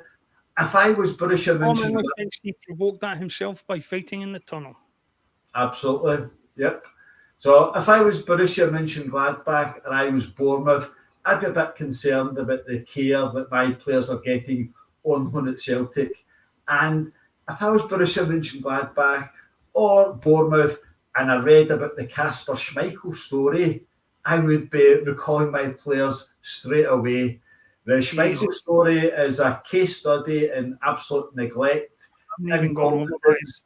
if I was Borussia Mönchengladbach, he provoked that himself by fighting in the tunnel. Absolutely, yep. So, if I was Borussia Mönchengladbach and I was Bournemouth, I'd be a bit concerned about the care that my players are getting on loan at Celtic. And if I was Borussia Mönchengladbach or Bournemouth and I read about the Kasper Schmeichel story, I would be recalling my players straight away. The Schmeichel story is a case study in absolute neglect, incompetence,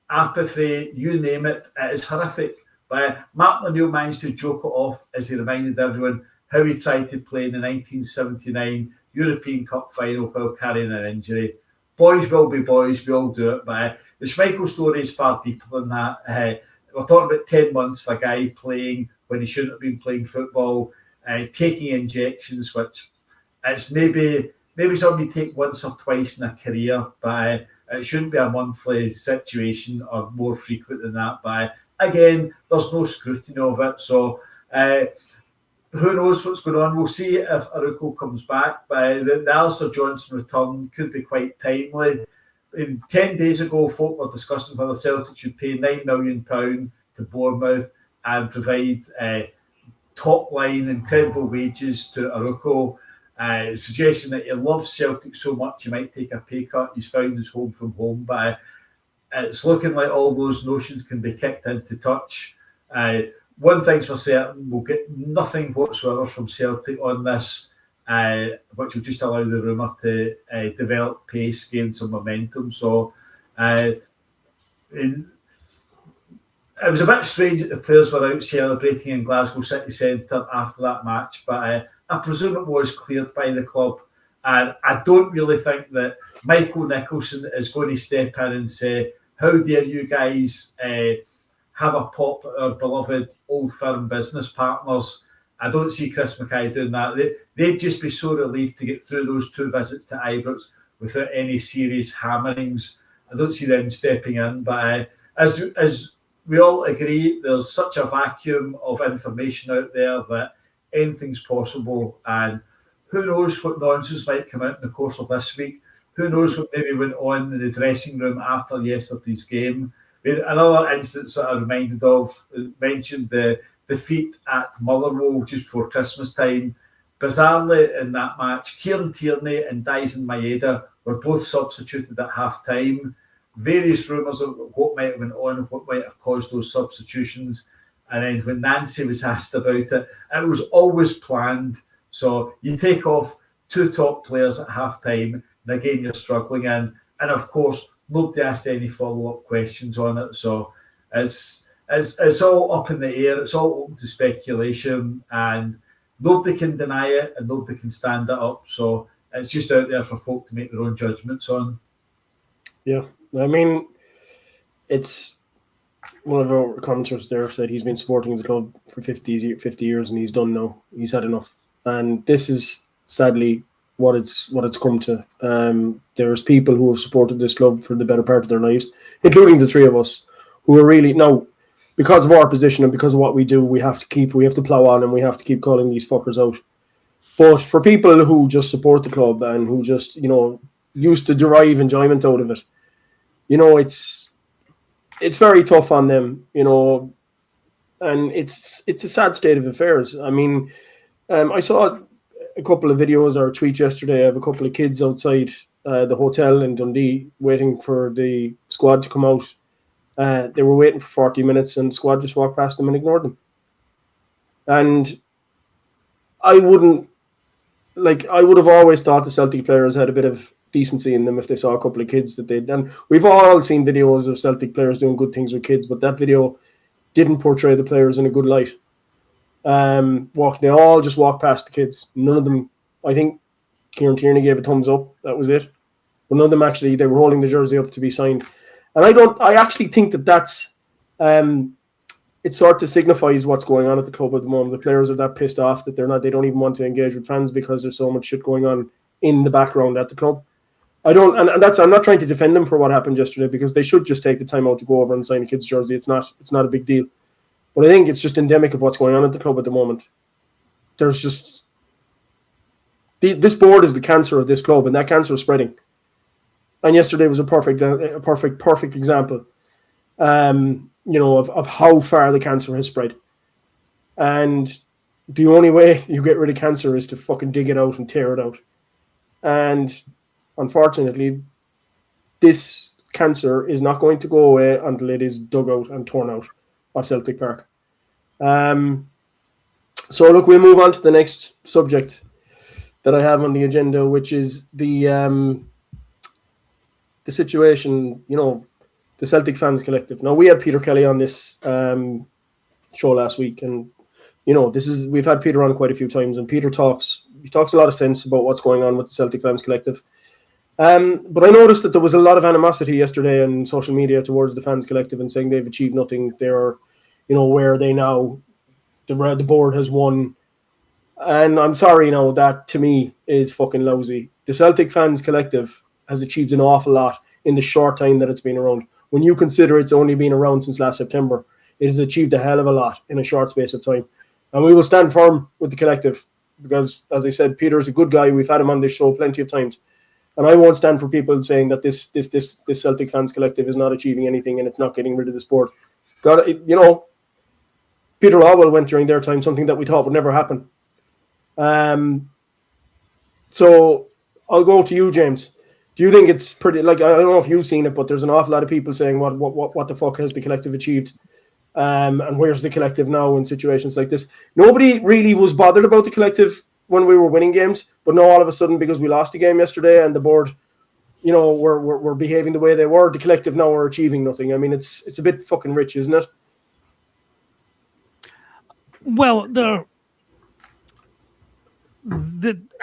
apathy, you name it. It is horrific. But Mark Laniel managed to joke it off as he reminded everyone how he tried to play in the 1979 European Cup final while carrying an injury. Boys will be boys, we all do it. But the Schmeichel story is far deeper than that. We're talking about 10 months for a guy playing when he shouldn't have been playing football, taking injections, which it's maybe something you take once or twice in a career, but it shouldn't be a monthly situation or more frequent than that. But again, there's no scrutiny of it. So who knows what's going on? We'll see if Aruko comes back. But the Alistair Johnson return could be quite timely. 10 days ago, folk were discussing whether Celtic should pay £9 million to Bournemouth and provide top-line incredible wages to Aruko. Suggesting that he loves Celtic so much he might take a pay cut. He's found his home from home, but it's looking like all those notions can be kicked into touch. One thing's for certain, we'll get nothing whatsoever from Celtic on this, which will just allow the rumour to develop pace, gain some momentum. So it was a bit strange that the players were out celebrating in Glasgow City Centre after that match, but I presume it was cleared by the club. And I don't really think that Michael Nicholson is going to step in and say, how dare you guys have a pop at our beloved old firm business partners. I don't see Chris Mackay doing that. They'd just be so relieved to get through those 2 visits to Ibrox without any serious hammerings. I don't see them stepping in. But as we all agree, there's such a vacuum of information out there that anything's possible. And who knows what nonsense might come out in the course of this week. Who knows what maybe went on in the dressing room after yesterday's game. Another instance that I'm reminded of, mentioned the defeat at Motherwell just before Christmas time. Bizarrely, in that match, Kieran Tierney and Dyson Maeda were both substituted at half-time. Various rumours of what might have been on, what might have caused those substitutions. And then when Nancy was asked about it, it was always planned. So you take off 2 top players at half-time, and again, you're struggling in. And of course, nobody asked any follow-up questions on it. So it's all up in the air. It's all open to speculation, and nobody can deny it, and nobody can stand it up. So it's just out there for folk to make their own judgments on. Yeah, I mean, it's one of our commenters there said he's been supporting the club for 50 years, and he's done now. He's had enough, and this is sadly what it's come to. There's people who have supported this club for the better part of their lives, including the 3 of us, who are really now, because of our position and because of what we do, we have to plow on, and we have to keep calling these fuckers out. But for people who just support the club and who just, used to derive enjoyment out of it, it's very tough on them, and it's a sad state of affairs. I mean, I saw a couple of videos or tweets yesterday of a couple of kids outside the hotel in Dundee waiting for the squad to come out. They were waiting for 40 minutes, and the squad just walked past them and ignored them. And I would have always thought the Celtic players had a bit of decency in them if they saw a couple of kids that they'd done. We've all seen videos of Celtic players doing good things with kids, but that video didn't portray the players in a good light. They all just walked past the kids. None of them, I think Kieran Tierney gave a thumbs up. That was it. But none of them actually, they were holding the jersey up to be signed. And I actually think that's, it sort of signifies what's going on at the club at the moment. The players are that pissed off that they don't even want to engage with fans because there's so much shit going on in the background at the club. I'm not trying to defend them for what happened yesterday, because they should just take the time out to go over and sign a kid's jersey. It's not a big deal. But I think it's just endemic of what's going on at the club at the moment. There's just this board is the cancer of this club, and that cancer is spreading. And yesterday was a perfect example, of how far the cancer has spread. And the only way you get rid of cancer is to fucking dig it out and tear it out. And unfortunately, this cancer is not going to go away until it is dug out and torn out of Celtic Park. So look, we'll move on to the next subject that I have on the agenda, which is the situation, the Celtic Fans Collective. Now, we had Peter Kelly on this show last week, and we've had Peter on quite a few times, and Peter talks a lot of sense about what's going on with the Celtic Fans Collective. But I noticed that there was a lot of animosity yesterday on social media towards the Fans Collective and saying they've achieved nothing. They're, where are they now? The board has won. And I'm sorry, that to me is fucking lousy. The Celtic Fans Collective has achieved an awful lot in the short time that it's been around. When you consider it's only been around since last September, it has achieved a hell of a lot in a short space of time. And we will stand firm with the collective because, as I said, Peter is a good guy. We've had him on this show plenty of times. And I won't stand for people saying that this Celtic Fans Collective is not achieving anything and it's not getting rid of the sport. Peter Orwell went during their time, something that we thought would never happen. So I'll go to you, James. Do you think it's pretty, I don't know if you've seen it, but there's an awful lot of people saying what the fuck has the collective achieved? And where's the collective now in situations like this? Nobody really was bothered about the collective when we were winning games, but now all of a sudden, because we lost a game yesterday and the board, were behaving the way they were, the collective now are achieving nothing. I mean, it's a bit fucking rich, isn't it? Well, I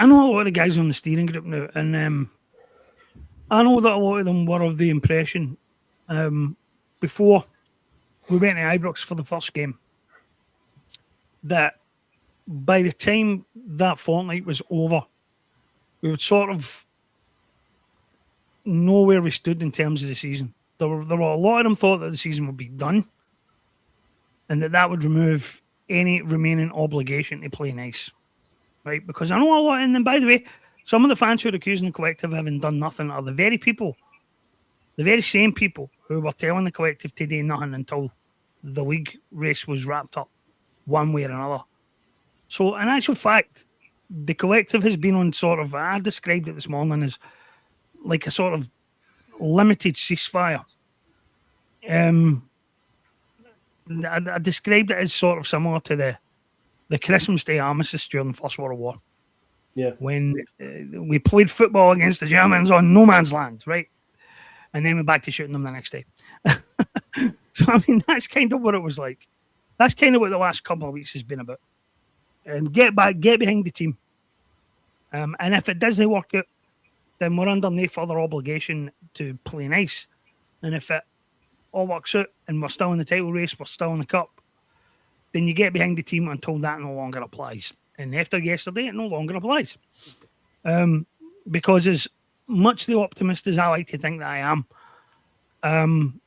know a lot of the guys on the steering group now, and I know that a lot of them were of the impression before we went to Ibrox for the first game, that by the time that fortnight was over, we would sort of know where we stood in terms of the season. There were a lot of them thought that the season would be done, and that would remove any remaining obligation to play nice, right? Because I know a lot, and then by the way, some of the fans who are accusing the collective of having done nothing are the very same people who were telling the collective to do nothing until the league race was wrapped up, one way or another. So, in actual fact, the collective has been on sort of, I described it this morning as like a sort of limited ceasefire. I described it as sort of similar to the Christmas Day armistice during the First World War. Yeah. When we played football against the Germans on no man's land, right? And then we're back to shooting them the next day. So, I mean, that's kind of what it was like. That's kind of what the last couple of weeks has been about. Get behind the team. And if it doesn't work out, then we're under no further obligation to play nice. And if it all works out and we're still in the title race, we're still in the cup, then you get behind the team until that no longer applies. And after yesterday, it no longer applies. Because as much the optimist as I like to think that I am,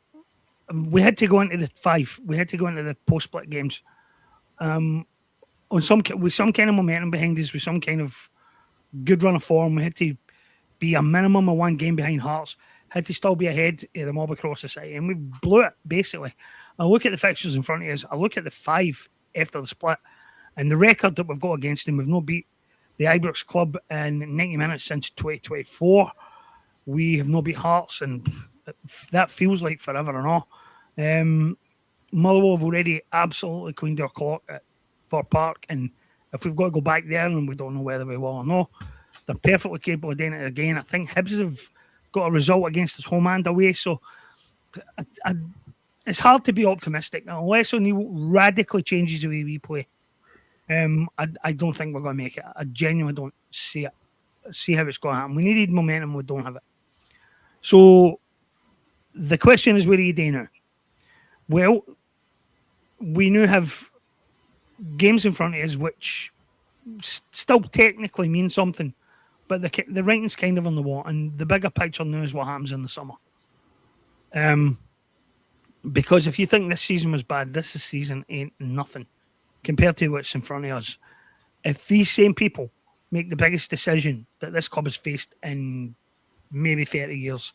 we had to go into the 5. We had to go into the post-split games with some kind of momentum behind us, with some kind of good run of form. We had to be a minimum of 1 game behind Hearts, had to still be ahead of the mob across society, and we blew it, basically. I look at the fixtures in front of us, I look at the 5 after the split, and the record that we've got against them. We've not beat the Ibrox club in 90 minutes since 2024. We have not beat Hearts, and that feels like forever and all. Motherwell have already absolutely cleaned their clock at Fir Park, and if we've got to go back there, and we don't know whether we will or not, they're perfectly capable of doing it again. I think Hibs have got a result against us home and away, so it's hard to be optimistic unless O'Neill radically changes the way we play. I don't think we're going to make it. I genuinely don't see how it's going to happen. We needed momentum, we don't have it. So the question is, where are you doing now? Well, we now have games in front of us which still technically mean something, but the writing's kind of on the wall, and the bigger picture now is what happens in the summer. Because if you think this season was bad, this season ain't nothing compared to what's in front of us. If these same people make the biggest decision that this club has faced in maybe 30 years,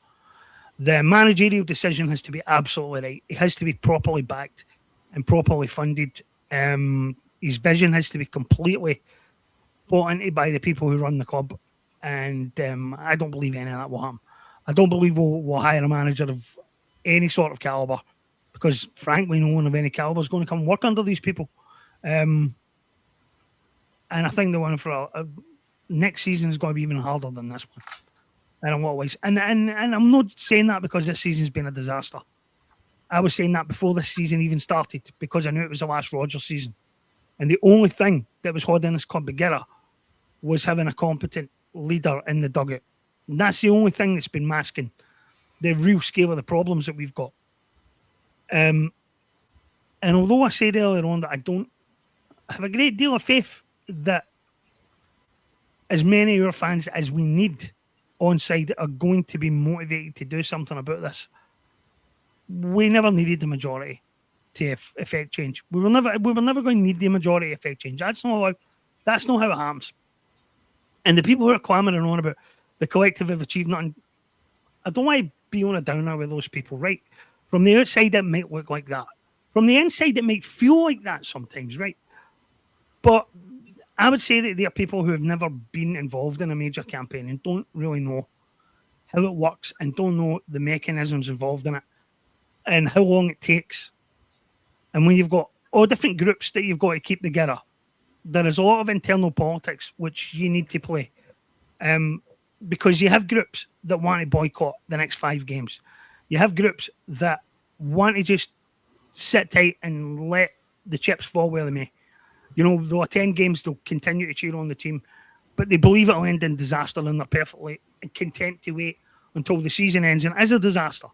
the managerial decision has to be absolutely right. It has to be properly backed and properly funded. His vision has to be completely bought into by the people who run the club. And I don't believe any of that will happen. I don't believe we'll hire a manager of any sort of caliber, because frankly, no one of any caliber is going to come work under these people. And I think the one for next season is going to be even harder than this one in a lot of ways. And I'm not saying that because this season's been a disaster. I was saying that before this season even started, because I knew it was the last Rodgers season. And the only thing that was holding this club together was having a competent leader in the dugout. And that's the only thing that's been masking the real scale of the problems that we've got. And although I said earlier on that I don't have a great deal of faith that as many of our fans as we need on side are going to be motivated to do something about this, we never needed the majority to effect change. We were never going to need the majority to effect change. That's not how it happens. And the people who are clamoring on about the collective have achieved nothing, I don't want to be on a downer with those people, right? From the outside, it might look like that. From the inside, it might feel like that sometimes, right? But I would say that there are people who have never been involved in a major campaign and don't really know how it works and don't know the mechanisms involved in it and how long it takes. And when you've got all different groups that you've got to keep together, there is a lot of internal politics which you need to play. Because you have groups that want to boycott the next 5 games. You have groups that want to just sit tight and let the chips fall where they may. You know, they'll attend games, they'll continue to cheer on the team, but they believe it'll end in disaster and they're perfectly content to wait until the season ends and is a disaster.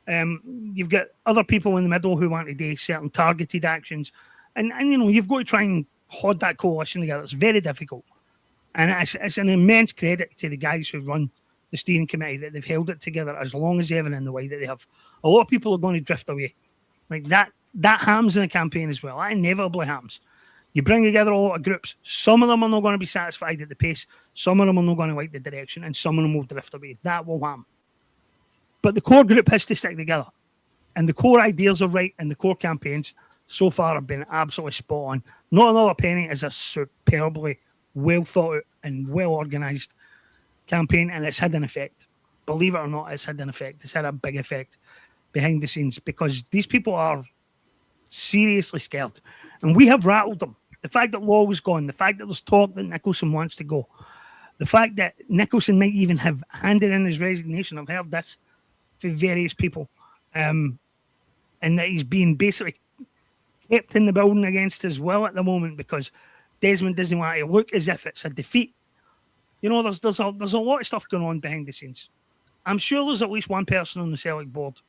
You've got other people in the middle who want to do certain targeted actions. And you've got to try and hold that coalition together. It's very difficult. And it's an immense credit to the guys who run the steering committee that they've held it together as long as ever in the way that they have. A lot of people are going to drift away. Like that happens in a campaign as well. That inevitably happens. You bring together a lot of groups. Some of them are not going to be satisfied at the pace. Some of them are not going to like the direction. And some of them will drift away. That will happen. But the core group has to stick together. And the core ideas are right. And the core campaigns so far have been absolutely spot on. Not Another Penny is a superbly well thought out and well organised campaign. And it's had an effect. Believe it or not, it's had an effect. It's had a big effect behind the scenes because these people are seriously scared. And we have rattled them. The fact that Law was gone, the fact that there's talk that Nicholson wants to go, the fact that Nicholson might even have handed in his resignation. I've heard this from various people. And that he's being basically kept in the building against his will at the moment because Desmond doesn't want to look as if it's a defeat. There's a lot of stuff going on behind the scenes. I'm sure there's at least one person on the Celtic board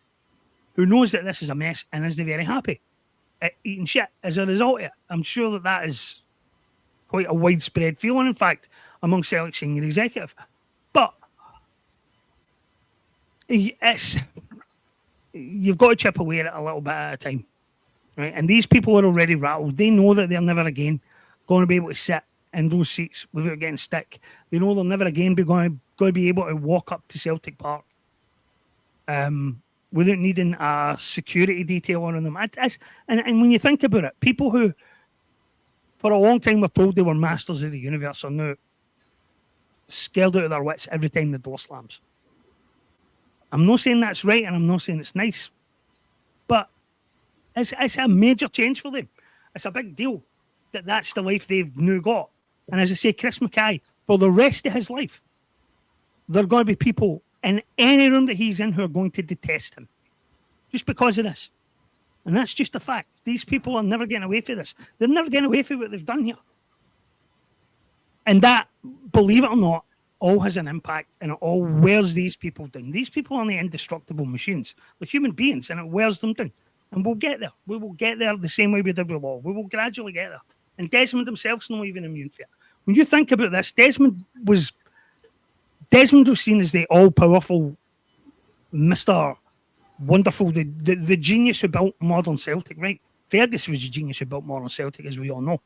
who knows that this is a mess and isn't very happy at eating shit as a result of it. I'm sure that is quite a widespread feeling, in fact, among Celtic senior executive. But you've got to chip away at it a little bit at a time, right? And these people are already rattled. They know that they're never again going to be able to sit in those seats without getting stick. They know they'll never again be going to be able to walk up to Celtic Park without needing a security detail on them. And when you think about it, people who for a long time were told they were masters of the universe are now scared out of their wits every time the door slams. I'm not saying that's right and I'm not saying it's nice, but it's a major change for them. It's a big deal that's the life they've now got. And as I say, Chris Mackay, for the rest of his life, there are going to be people in any room that he's in who are going to detest him just because of this. And that's just a fact. These people are never getting away from this. They're never getting away from what they've done here. And that, believe it or not, all has an impact and it all wears these people down. These people aren't indestructible machines. They're human beings and it wears them down. And we'll get there. We will get there the same way we did with Law. We will gradually get there. And Desmond himself's not even immune for it. When you think about this, Desmond was seen as the all-powerful Mr. Wonderful, the genius who built modern Celtic, right? Fergus was the genius who built modern Celtic, as we all know.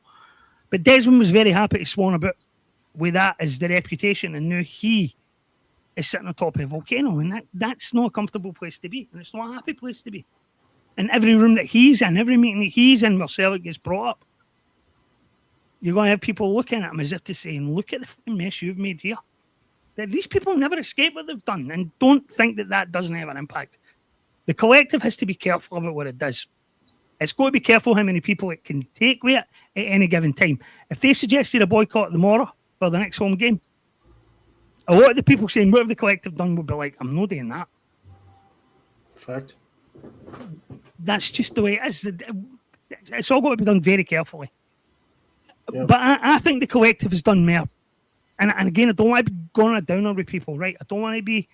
But Desmond was very happy to swan about with that as the reputation, and now he is sitting on top of a volcano, and that's not a comfortable place to be, and it's not a happy place to be. In every room that he's in, every meeting that he's in where Celtic gets brought up, you're going to have people looking at him as if to say, look at the mess you've made here. That these people never escape what they've done, and don't think that doesn't have an impact. The collective has to be careful about what it does. It's got to be careful how many people it can take with it at any given time. If they suggested a boycott tomorrow for the next home game, a lot of the people saying, what have the collective done, would be like, I'm not doing that. Fact. That's just the way it is. It's all got to be done very carefully. Yeah. But I think the collective has done more. And again, I don't want to be going on a downer with people, right? I don't want to be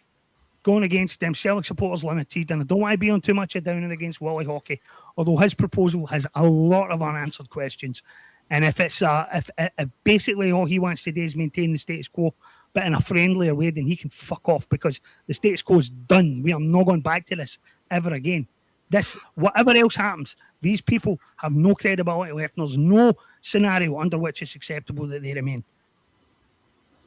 going against them Celtic Supporters Limited, and I don't want to be on too much of downer against Wally Hockey, although his proposal has a lot of unanswered questions. And if it's if basically all he wants to do is maintain the status quo, but in a friendlier way, then he can fuck off, because the status quo is done. We are not going back to this ever again. This, whatever else happens, these people have no credibility left. There's no scenario under which it's acceptable that they remain.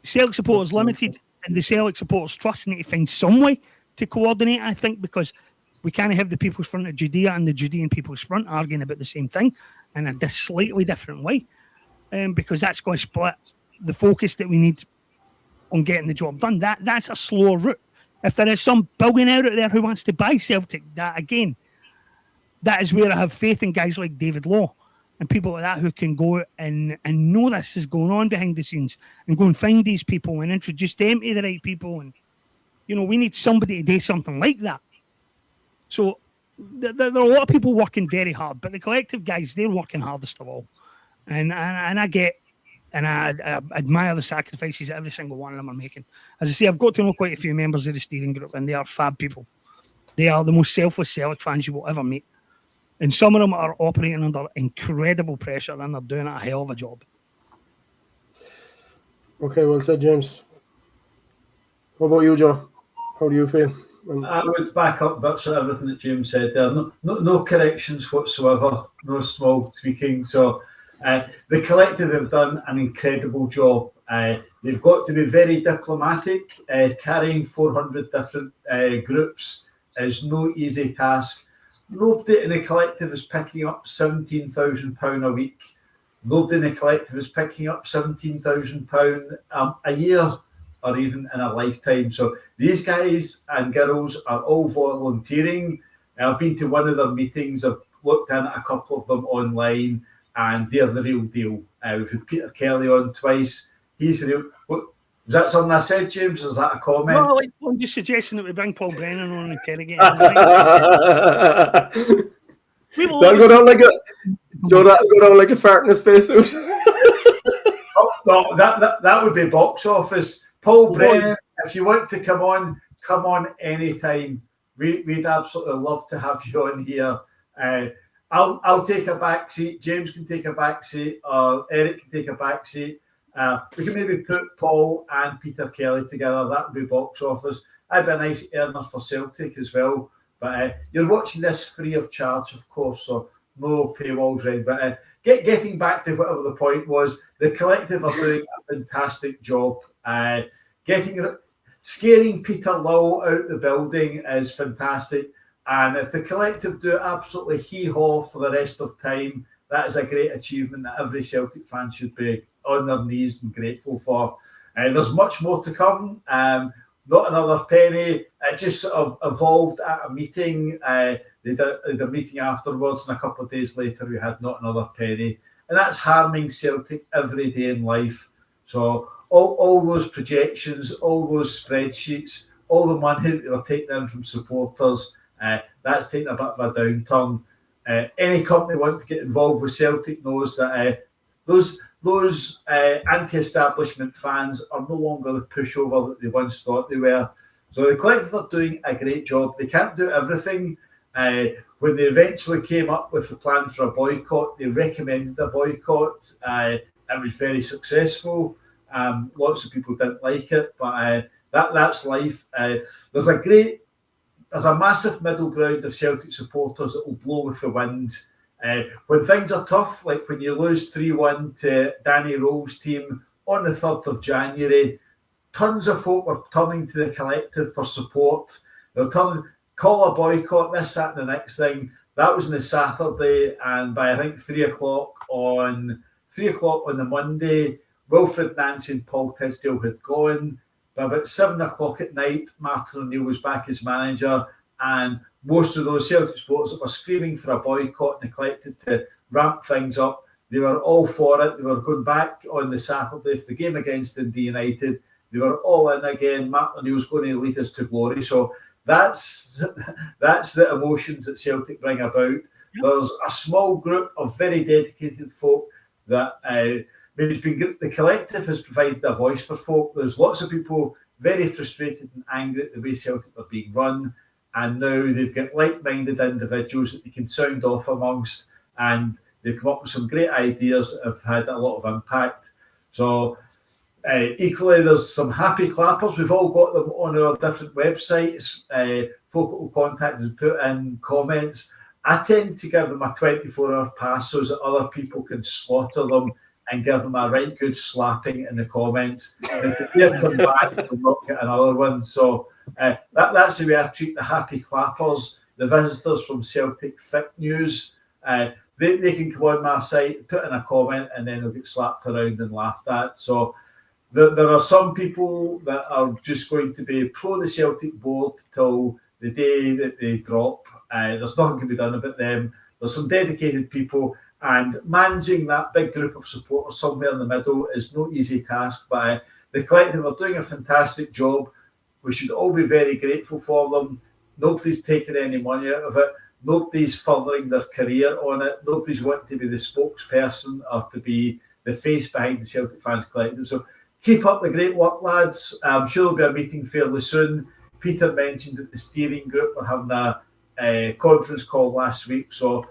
Celtic Supporters Limited and the Celtic Supporters Trust need to find some way to coordinate, I think, because we can't have the People's Front of Judea and the Judean People's Front arguing about the same thing in a slightly different way, because that's going to split the focus that we need on getting the job done. That's a slower route. If there is some billionaire out there who wants to buy Celtic, that is where I have faith in guys like David Law and people like that who can go and know this is going on behind the scenes and go and find these people and introduce them to the right people. And, we need somebody to do something like that. So there are a lot of people working very hard, but the collective guys, they're working hardest of all. And I get, and I admire the sacrifices that every single one of them are making. As I say, I've got to know quite a few members of the steering group, and they are fab people. They are the most selfless Celtic fans you will ever meet. And some of them are operating under incredible pressure and they're doing a hell of a job. Okay, well said, James. How about you, Joe? How do you feel? I would back up virtually everything that James said there. No corrections whatsoever, no small tweaking. So the collective have done an incredible job. They've got to be very diplomatic. Carrying 400 different groups is no easy task. Nobody in the collective is picking up £17,000 a week. Nobody in the collective is picking up £17,000 a year or even in a lifetime. So these guys and girls are all volunteering. I've been to one of their meetings. I've looked in at a couple of them online, and they're the real deal. We've had Peter Kelly on twice. He's the real. Was that something I said, James? Or is that a comment? No, I'm just suggesting that we bring Paul Brennan on and interrogate him. That'll go down like a Joe. That'll go down like a fart in a spacesuit. No, that would be box office. Paul Brennan, if you want to come on anytime. We'd absolutely love to have you on here. I'll take a back seat. James can take a back seat, or Eric can take a back seat. We can maybe put Paul and Peter Kelly together. That would be box office. That'd be a nice earner for Celtic as well. But you're watching this free of charge, of course, so no paywalls, right? But getting back to whatever the point was, the collective are doing a fantastic job. Scaring Peter Lowe out the building is fantastic. And if the collective do absolutely hee-haw for the rest of time, that is a great achievement that every Celtic fan should be on their knees and grateful for. There's much more to come. Not another penny. It just sort of evolved at a meeting. They did a meeting afterwards, and a couple of days later we had not another penny. And that's harming Celtic every day in life. So all those projections, all those spreadsheets, all the money that they're taking in from supporters, that's taking a bit of a downturn. Any company want to get involved with Celtic knows that those anti-establishment fans are no longer the pushover that they once thought they were. So the collective are doing a great job. They can't do everything. When they eventually came up with the plan for a boycott, they recommended a boycott. It was very successful. Lots of people didn't like it, but that's life. There's a massive middle ground of Celtic supporters that will blow with the wind. When things are tough, like when you lose 3-1 to Danny Rowe's team on the 3rd of January, tons of folk were turning to the collective for support. They'll call a boycott, this, that, and the next thing. That was on the Saturday, and by I think 3 o'clock on the Monday, Wilfred Nancy and Paul Tisdale had gone. By about 7 o'clock at night, Martin O'Neill was back as manager, and most of those Celtic supporters that were screaming for a boycott and collected to ramp things up, they were all for it. They were going back on the Saturday for the game against Dundee United. They were all in again. Martin O'Neill was going to lead us to glory. So that's the emotions that Celtic bring about. There's a small group of very dedicated folk that the collective has provided a voice for folk. There's lots of people very frustrated and angry at the way Celtic are being run, and now they've got like-minded individuals that they can sound off amongst, and they've come up with some great ideas that have had a lot of impact. So equally, there's some happy clappers. We've all got them on our different websites. Folk will contact us and put in comments. I tend to give them a 24-hour pass so that other people can slaughter them and give them a right good slapping in the comments. If they come back, we'll not get another one. So that's the way I treat the happy clappers. The visitors from Celtic Thick News, they can come on my site, put in a comment, and then they'll get slapped around and laughed at. So there are some people that are just going to be pro the Celtic board till the day that they drop. There's nothing can be done about them. There's some dedicated people, and managing that big group of supporters somewhere in the middle is no easy task. But the collective are doing a fantastic job. We should all be very grateful for them. Nobody's taking any money out of it. Nobody's furthering their career on it. Nobody's wanting to be the spokesperson or to be the face behind the Celtic Fans Collective. So keep up the great work, lads. I'm sure there'll be a meeting fairly soon. Peter mentioned that the steering group were having a conference call last week. So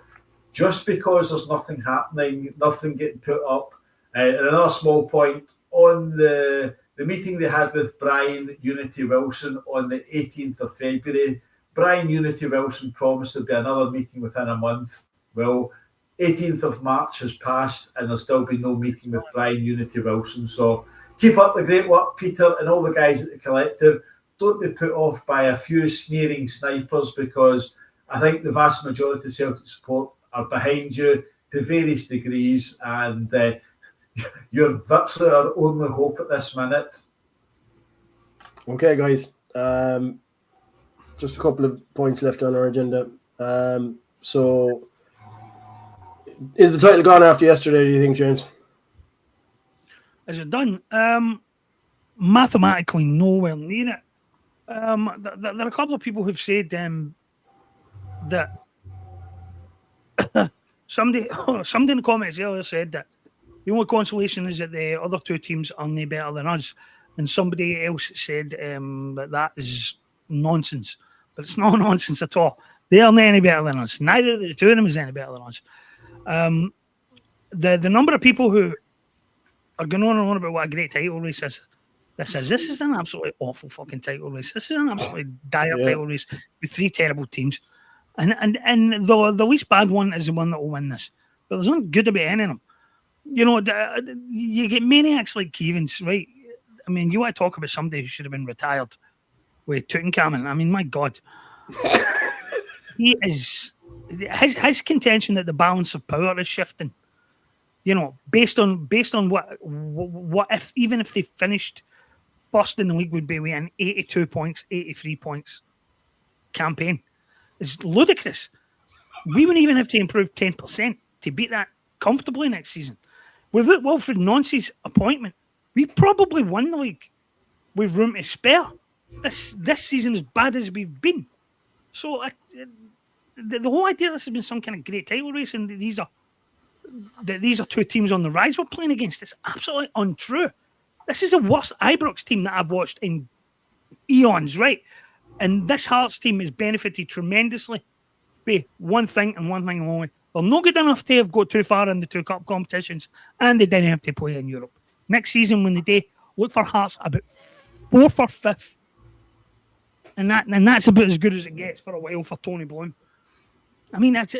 just because there's nothing happening, nothing getting put up. And another small point, on the meeting they had with Brian Unity Wilson on the 18th of February, Brian Unity Wilson promised there'd be another meeting within a month. Well, 18th of March has passed and there's still been no meeting with Brian Unity Wilson. So keep up the great work, Peter, and all the guys at the collective. Don't be put off by a few sneering snipers, because I think the vast majority of Celtic support are behind you to various degrees, and your victory are our only hope at this minute. Okay, guys. Just a couple of points left on our agenda. So, is the title gone after yesterday, do you think, James? Is it done? Mathematically, nowhere near it. There are a couple of people who've said that somebody in the comments earlier said that the only consolation is that the other two teams are no better than us, and somebody else said that is nonsense. But it's not nonsense at all. They are not any better than us. Neither of the two of them is any better than us. The number of people who are going on and on about what a great title race is. This is an absolutely awful fucking title race. This is an absolutely dire title race with three terrible teams. And the least bad one is the one that will win this. But there's nothing good about any of them. You know, you get maniacs like Keevans, right? I mean, you want to talk about somebody who should have been retired with Tutankhamun. I mean, my God. He is... His contention that the balance of power is shifting, you know, based on what if, even if they finished first in the league, would be an 82 points, 83 points campaign, is ludicrous. We wouldn't even have to improve 10% to beat that comfortably next season. With Wilfred Nancy's appointment, we probably won the league with room to spare. This season, as bad as we've been. So the whole idea this has been some kind of great title race, and these are two teams on the rise we're playing against. It's absolutely untrue. This is the worst Ibrox team that I've watched in eons, right? And this Hearts team has benefited tremendously by one thing and one thing only. They're not good enough to have got too far in the two cup competitions, and they didn't have to play in Europe. Next season, when they do, look for Hearts about 4th or 5th. And that's about as good as it gets for a while for Tony Bloom. I mean, that's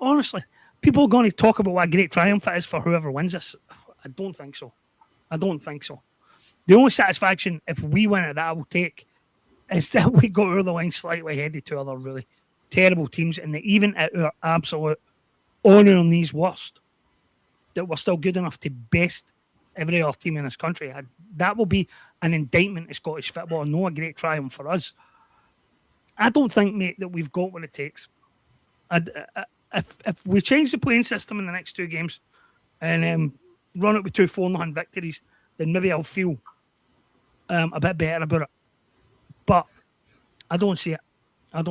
honestly, people are going to talk about what a great triumph it is for whoever wins this. I don't think so. The only satisfaction, if we win it, that I will take, is that we got over the line slightly ahead of two other really terrible teams, and that even at our absolute honour in these worst, that we're still good enough to best every other team in this country. That will be an indictment of Scottish football, and not a great triumph for us. I don't think, mate, that we've got what it takes. If we change the playing system in the next two games and run it with 2 4-0 victories, then maybe I'll feel a bit better about it. But I don't see it. I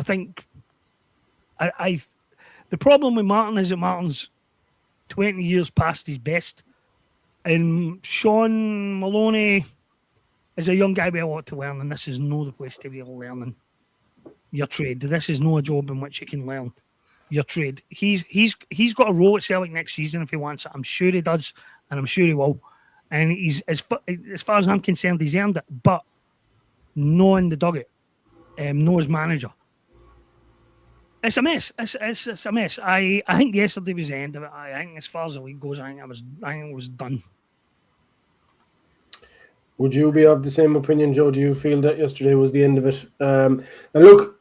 think the problem with Martin is that Martin's 20 years past his best, and Sean Maloney is a young guy with a lot to learn, and this is not the place to be learning your trade. This is not a job in which you can learn your trade. He's got a role at Celtic next season if he wants it. I'm sure he does, and I'm sure he will. And he's as far as I'm concerned, he's earned it. But no in the dugout, no as manager. It's a mess. It's a mess. I think yesterday was the end of it. I think as far as the league goes, I think it was done. Would you be of the same opinion, Joe? Do you feel that yesterday was the end of it? And look,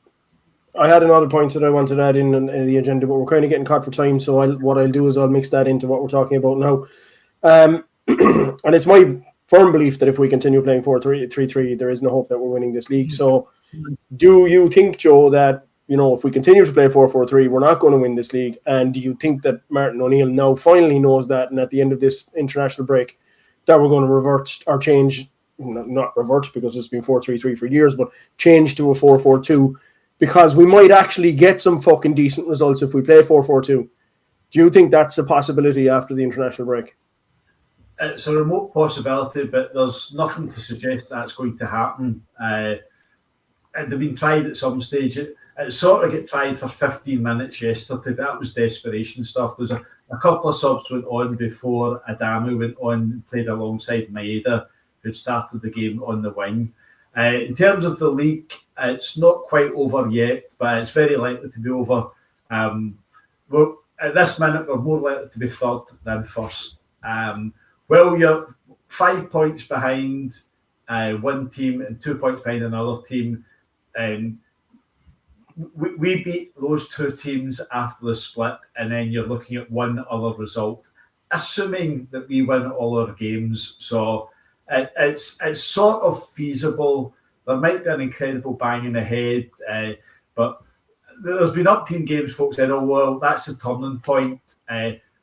I had another point that I wanted to add in the agenda, but we're kind of getting caught for time. So what I'll do is I'll mix that into what we're talking about now. And it's my firm belief that if we continue playing 4-3-3, there is no hope that we're winning this league. So do you think, Joe, that, you know, if we continue to play 4-4-3, we're not going to win this league? And do you think that Martin O'Neill now finally knows that, and at the end of this international break, that we're going to revert or change, not revert because it's been 4-3-3 for years, but change to a 4-4-2, because we might actually get some fucking decent results if we play 4-4-2. Do you think that's a possibility after the international break? it's a remote possibility, but there's nothing to suggest that's going to happen. And they've been tried at some stage. It sort of got tried for 15 minutes yesterday. That was desperation stuff. There's a couple of subs went on before Adamu went on and played alongside Maeda, who'd started the game on the wing. In terms of the league, it's not quite over yet, but it's very likely to be over. At this minute, we're more likely to be third than first. Well, you're 5 points behind one team and 2 points behind another team. And we beat those two teams after the split, and then you're looking at one other result, assuming that we win all our games. So it's sort of feasible. There might be an incredible bang in the head, but there's been up-team games, folks saying, oh, well, that's a turning point.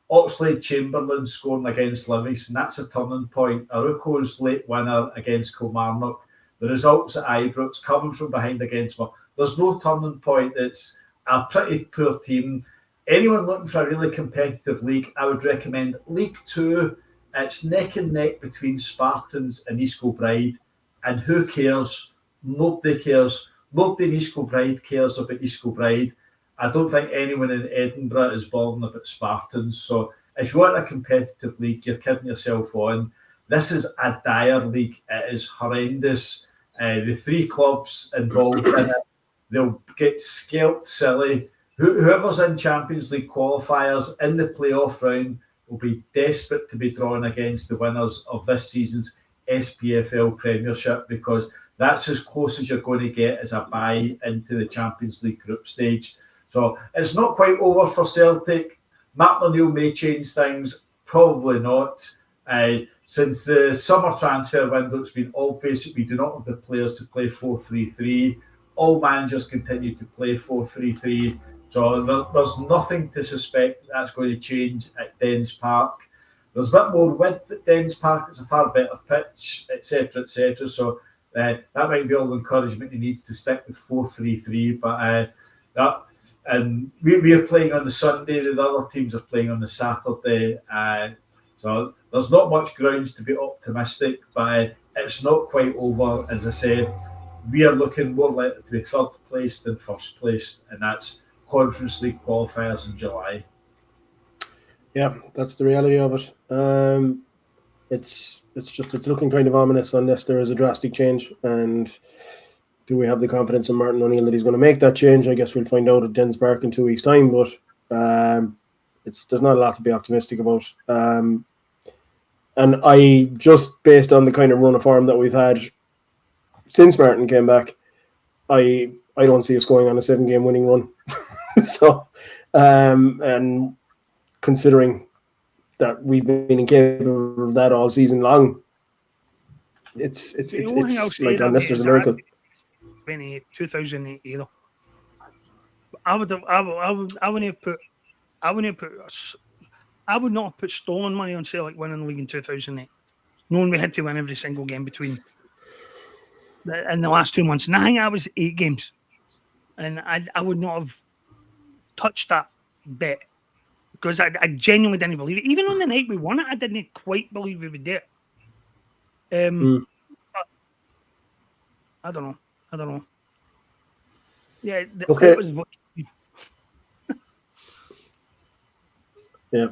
Oxlade-Chamberlain scoring against Livingston, that's a turning point. Aruko's late winner against Kilmarnock. The results at Ibrox, coming from behind against them. There's no turning point. It's a pretty poor team. Anyone looking for a really competitive league, I would recommend League Two. It's neck and neck between Spartans and East Kilbride. And who cares? Nobody cares. Nobody in East Kilbride cares about East Kilbride. I don't think anyone in Edinburgh is bothered about Spartans. So if you want a competitive league, you're kidding yourself on. This is a dire league. It is horrendous. The three clubs involved in it, they'll get scalped silly. Whoever's in Champions League qualifiers in the playoff round will be desperate to be drawn against the winners of this season's SPFL Premiership, because that's as close as you're going to get as a bye into the Champions League group stage. So it's not quite over for Celtic. Matt O'Neill may change things, probably not. Since the summer transfer window, it's been obvious that we do not have the players to play 4-3-3. All managers continue to play 4-3-3. So there's nothing to suspect that's going to change at Dens Park. There's a bit more width at Dens Park. It's a far better pitch, etc., etc. So that might be all the encouragement he needs to stick with 4-3-3. But we are playing on the Sunday. The other teams are playing on the Saturday. So there's not much grounds to be optimistic, but it's not quite over. As I said, we are looking more likely to be third place than first place, and that's Conference League qualifiers in July. Yeah, that's the reality of it. It's looking kind of ominous unless there is a drastic change. And do we have the confidence in Martin O'Neill that he's going to make that change? I guess we'll find out at Dens Park in 2 weeks' time. But there's not a lot to be optimistic about. And I, just based on the kind of run of form that we've had since Martin came back, I don't see us going on a 7-game winning run. So, and considering that we've been incapable of that all season long, it's like unless there's a miracle. 2008 either. I would not have put stolen money on Celtic winning the league in 2008, knowing we had to win every single game between in the last 2 months. And I think I was 8 games, and I would not have touched that bet because I genuinely didn't believe it. Even on the night we won it, I didn't quite believe we would do it. But I don't know. Yeah. Okay. Yeah.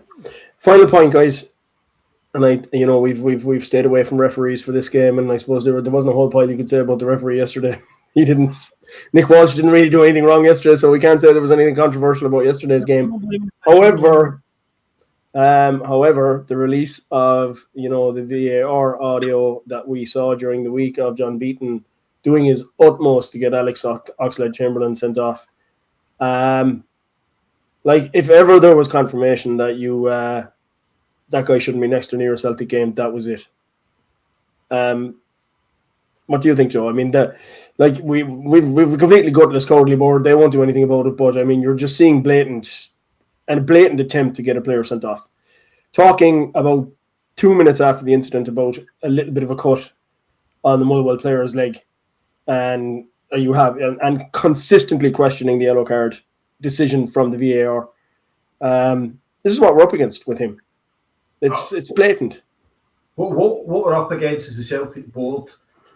Final point, guys. And we've stayed away from referees for this game, and I suppose there wasn't a whole pile you could say about the referee yesterday. Nick Walsh didn't really do anything wrong yesterday, so we can't say there was anything controversial about yesterday's game. However, the release of the VAR audio that we saw during the week of John Beaton doing his utmost to get Alex Oxlade-Chamberlain sent off. If ever there was confirmation that that guy shouldn't be next or near a Celtic game, that was it. What do you think, Joe? I mean, we've completely gutted this cowardly board. They won't do anything about it, but I mean, you're just seeing blatant attempt to get a player sent off. Talking about 2 minutes after the incident about a little bit of a cut on the Motherwell player's leg, and consistently questioning the yellow card decision from the VAR. This is what we're up against with him. It's blatant. what we're up against is the Celtic board.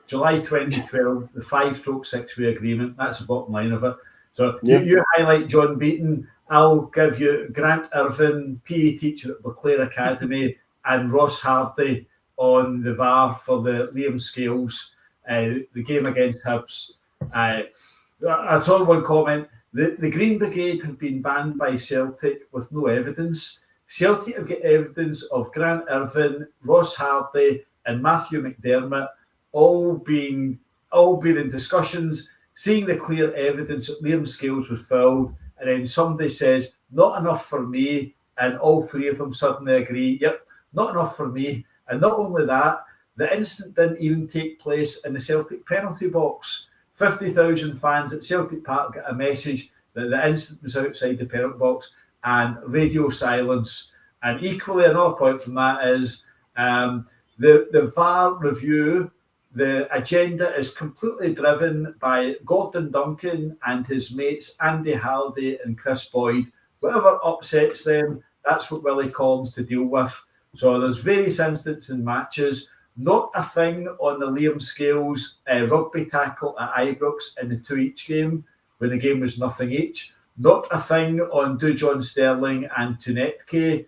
July 2012, the 5-6-way agreement. That's the bottom line of it. So you highlight John Beaton. I'll give you Grant Irvin, PE teacher at Beauclair Academy, and Ross Hardy on the VAR for the Liam Scales, the game against Hibs. I saw one comment. The Green Brigade have been banned by Celtic with no evidence. Celtic have got evidence of Grant Irvin, Ross Hardy, and Matthew McDermott all being in discussions, seeing the clear evidence that Liam Scales was fouled, and then somebody says, not enough for me, and all three of them suddenly agree, yep, not enough for me. And not only that, the incident didn't even take place in the Celtic penalty box. 50,000 fans at Celtic Park got a message that the incident was outside the penalty box, and radio silence. And equally, another point from that is the VAR review. The agenda is completely driven by Gordon Duncan and his mates Andy Halliday and Chris Boyd. Whatever upsets them, that's what Willie Collins to deal with. So there's various incidents in matches. Not a thing on the Liam Scales rugby tackle at Ibrox in the 2-each game, when the game was nothing each. Not a thing on Dujon Sterling and Tunetke.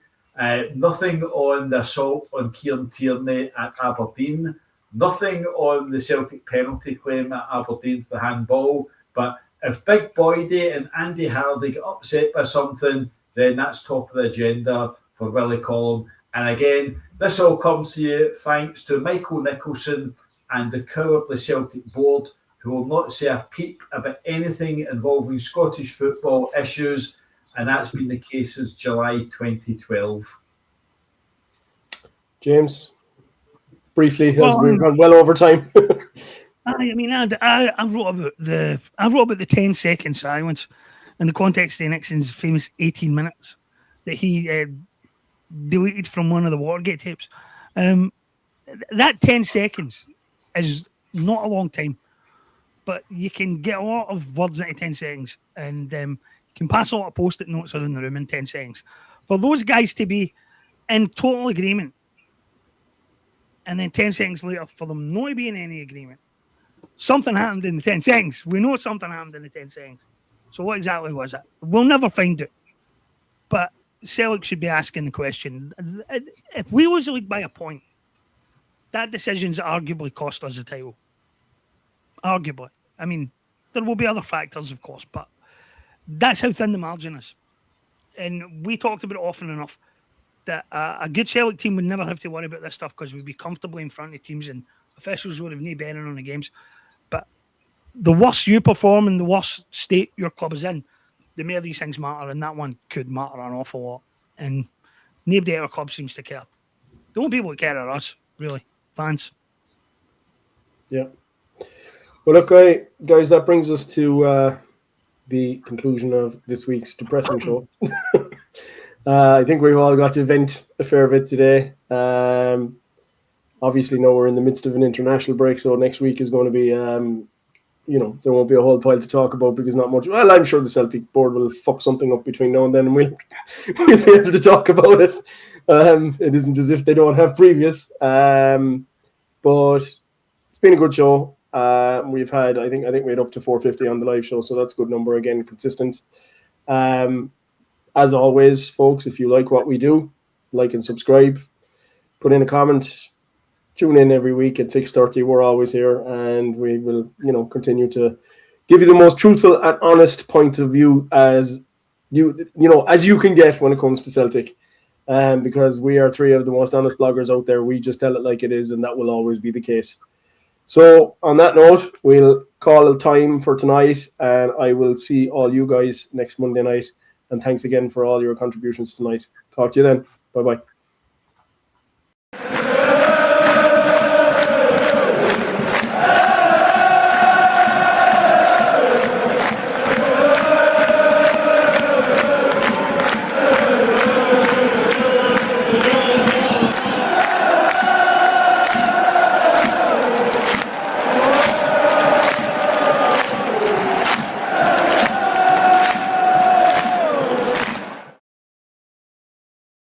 Nothing on the assault on Kieran Tierney at Aberdeen. Nothing on the Celtic penalty claim at Aberdeen for the handball. But if Big Boydie and Andy Halliday get upset by something, then that's top of the agenda for Willie Collum. And again, this all comes to you thanks to Michael Nicholson and the cowardly Celtic board, who will not say a peep about anything involving Scottish football issues. And that's been the case since July 2012. James? Briefly, as we've gone well over time. I wrote about the 10-second silence in the context of Nixon's famous 18 minutes that he deleted from one of the Watergate tapes. That 10 seconds is not a long time, but you can get a lot of words into 10 seconds, and you can pass a lot of post-it notes around the room in 10 seconds. For those guys to be in total agreement, and then 10 seconds later, for them not to be in any agreement, something happened in the 10 seconds. We know something happened in the 10 seconds. So what exactly was it? We'll never find it. But Celtic should be asking the question. If we lose the league by a point, that decision's arguably cost us the title. Arguably. I mean, there will be other factors, of course, but that's how thin the margin is. And we talked about it often enough that a good Celtic team would never have to worry about this stuff because we'd be comfortably in front of teams and officials would have no bearing on the games. But the worse you perform and the worse state your club is in, the more these things matter, and that one could matter an awful lot. And nobody at our club seems to care. The only people that care are us, really, fans. Yeah. Well, look, guys, that brings us to the conclusion of this week's depressing show. I think we've all got to vent a fair bit today. Obviously, now we're in the midst of an international break, so next week is going to be, there won't be a whole pile to talk about because not much. Well, I'm sure the Celtic board will fuck something up between now and then, and we'll be able to talk about it. It isn't as if they don't have previous, but it's been a good show. We've had, I think we had up to 450 on the live show, so that's a good number again, consistent. As always, folks, if you like what we do, like and subscribe, put in a comment, tune in every week at 6:30. We're always here, and we will, continue to give you the most truthful and honest point of view as you can get when it comes to Celtic. Because we are three of the most honest bloggers out there. We just tell it like it is, and that will always be the case. So on that note, we'll call it time for tonight, and I will see all you guys next Monday night. And thanks again for all your contributions tonight. Talk to you then. Bye-bye.